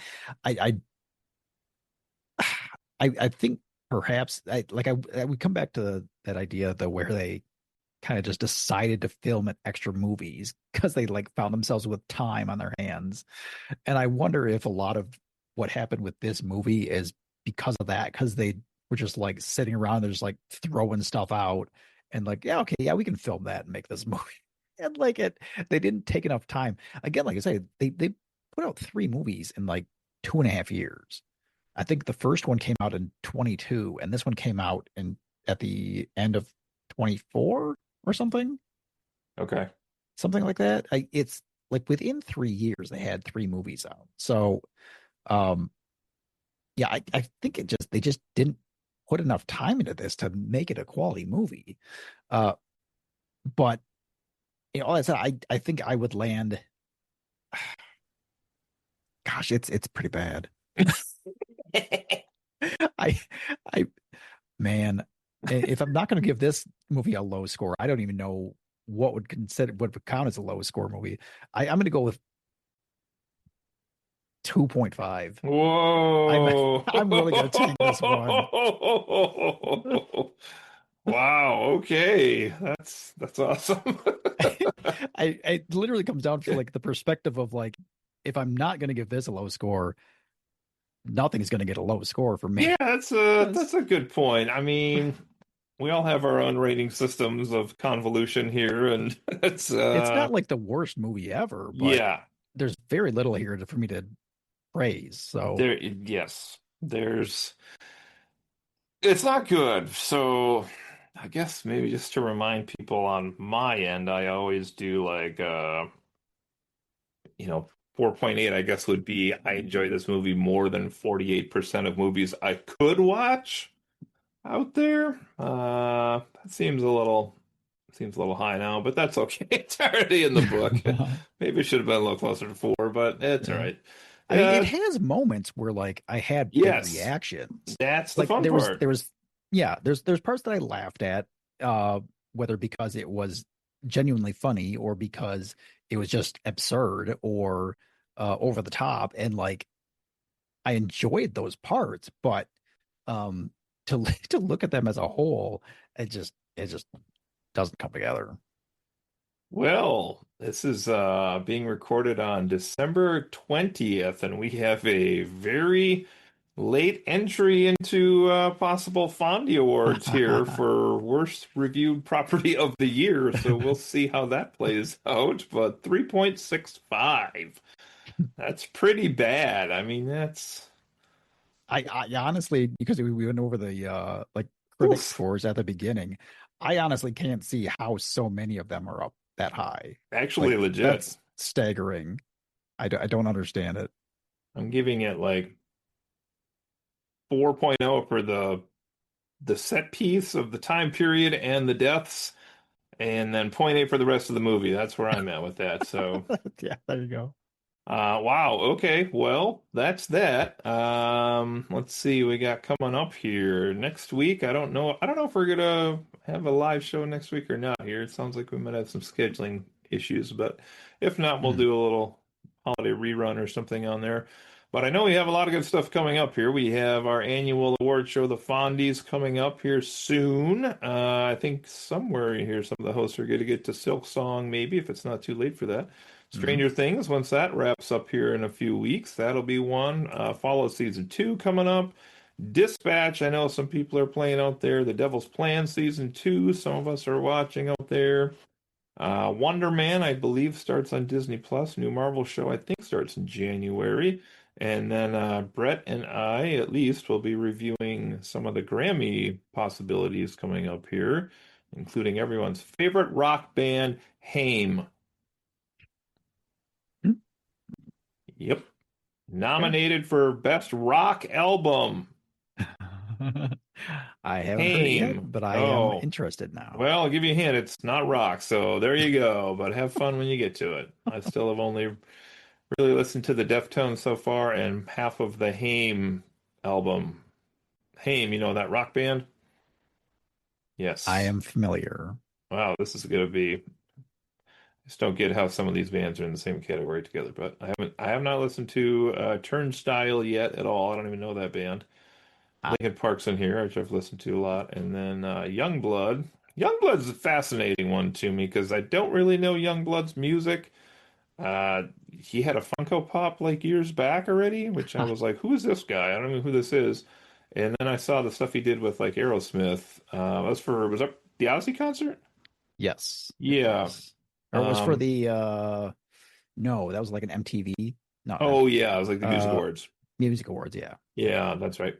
I think perhaps I would come back to that idea though where they kind of just decided to film at extra movies because they like found themselves with time on their hands. And I wonder if a lot of what happened with this movie is because of that, because they were just like sitting around, they're just like throwing stuff out and like, yeah, okay, yeah, we can film that and make this movie. And like they didn't take enough time. Again, like I say, they put out three movies in like 2.5 years. I think the first one came out in 22, and this one came out in at the end of 24 or Okay. something like that. It's like within 3 years they had three movies out. So, um, yeah, I think they just didn't put enough time into this to make it a quality movie. Uh, but all that said, I think I would land. Gosh, it's pretty bad. I I man, if I'm not going to give this movie a low score, I don't even know what would count as a low score movie. I'm going to go with 2.5. I'm Whoa. I'm really going to tank this one. Wow, okay. That's awesome. It literally comes down to like the perspective of like if I'm not going to give this a low score, nothing's going to get a low score for me. Yeah, that's 'Cause a good point. I mean, we all have our own rating systems of convolution here, and it's it's not like the worst movie ever, but yeah, there's very little here for me to praise. So, there yes. There's it's not good. So I guess maybe just to remind people on my end, I always do like 4.8 I guess would be I enjoy this movie more than 48% of movies I could watch out there. That seems a little high now, but that's okay. It's already in the book. yeah. Maybe it should have been a little closer to 4, but it's all right. I mean, it Yeah, has moments where like I had big yes, reactions. that's the Like fun part. yeah, there's parts that I laughed at, whether because it was genuinely funny or because it was just absurd or over the top, and like I enjoyed those parts, but um to look at them as a whole, it just doesn't come together. Well, this is being recorded on December 20th, and we have a very late entry into possible Fondy Awards here for worst reviewed property of the year. So we'll see how that plays out. But 3.65, that's pretty bad. I mean, that's I honestly, because we went over the like critic oof, scores at the beginning, I honestly can't see how so many of them are up that high. actually Like legit. that's staggering. I don't understand it. I'm giving it like 4.0 for the set piece of the time period and the deaths. And then point 0.8 for the rest of the movie. That's where I'm at with that. So, Yeah, there you go. wow. Okay. Well, that's that. Let's see. We got coming up here next week. I don't know. I don't know if we're gonna have a live show next week or not here. It sounds like we might have some scheduling issues, but if not, we'll Hmm. do a little holiday rerun or something on there. But I know we have a lot of good stuff coming up here. We have our annual award show, the Fondies, coming up here soon. I think somewhere in here, some of the hosts are going to get to Silk Song, maybe, if it's not too late for that. Hmm. Stranger Things, once that wraps up here in a few weeks, that'll be one. Follow season 2 coming up. Dispatch, I know some people are playing out there. The Devil's Plan season 2, some of us are watching out there. Wonder Man, I believe, starts on Disney Plus. New Marvel show, I think, starts in January. And then Brett and I, at least, will be reviewing some of the Grammy possibilities coming up here, including everyone's favorite rock band, Haim. Yep. Okay. Nominated for Best Rock Album. I haven't heard it yet, Haim. but I am Oh, interested now. well, I'll give you a hint. It's not rock, so there you go. But have fun when you get to it. I still have only Really listened to the Deftones so far and half of the Haim album. Haim, you know that rock band? I Yes. am familiar. Wow, this is gonna be. I just don't get how some of these bands are in the same category together. But I have not listened to Turnstile yet at all. I don't even know that band. Ah, Linkin Park's in here, which I've listened to a lot, and then Youngblood. Youngblood's a fascinating one to me because I don't really know Youngblood's music. Uh, he had a Funko Pop like years back already, which I was like, who is this guy? I don't know who this is. And then I saw the stuff he did with like Aerosmith. Was that the Odyssey concert? yes, it Yeah. was. Or it was for Um, the no, that was like an MTV, not oh yeah, it was like the Music uh Awards. Music Awards, yeah. Yeah, that's right.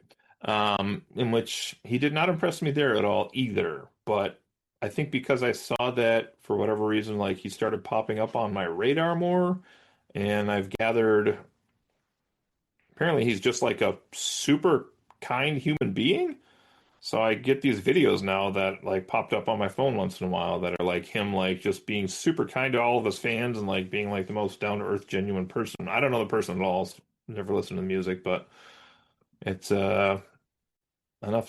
In which he did not impress me there at all either. But I think because I saw that for whatever reason, like he started popping up on my radar more, and I've gathered apparently he's just like a super kind human being. So I get these videos now that like popped up on my phone once in a while that are like him like just being super kind to all of his fans and like being like the most down to earth genuine person. I don't know the person at all. Never listened to the music, but it's enough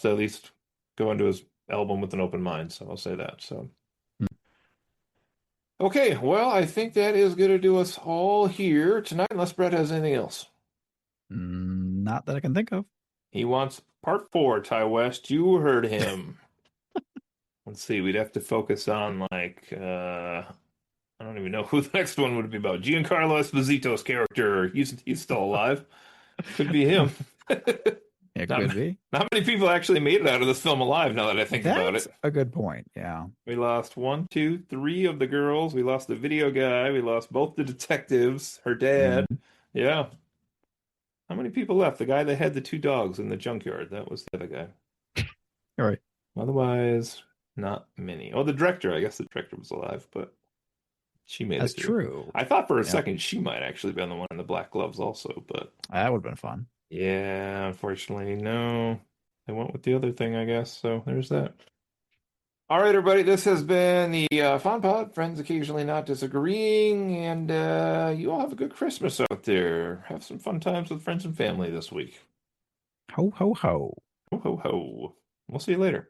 to at least go into his album with an open mind. So I'll say that. So okay, well, I think that is going to do us all here tonight, unless Brett has anything else. Not that I can think of. He wants part four, Ty West. You heard him. Let's see, we'd have to focus on like I don't even know who the next one would be about. Giancarlo Esposito's character. He's still alive. Could be him. It Not could be. not many people actually made it out of this film alive now that I think about That's it. a good point. Yeah. We lost one, two, three of the girls. We lost the video guy. We lost both the detectives, her dad. Mhm. Yeah. How many people left? The guy that had the two dogs in the junkyard. That was the other guy. All right. Otherwise, not many. Oh, the director. I guess the director was alive, but she made That's it through. true. I thought for a Yep. second she might actually been the one in the black gloves also, but That would have been fun. yeah, unfortunately, no. They went with the other thing, I guess. So there's that. All right, everybody. This has been the Fun Pod. Friends occasionally not disagreeing, and you all have a good Christmas out there. Have some fun times with friends and family this week. Ho ho ho. Ho ho ho. We'll see you later.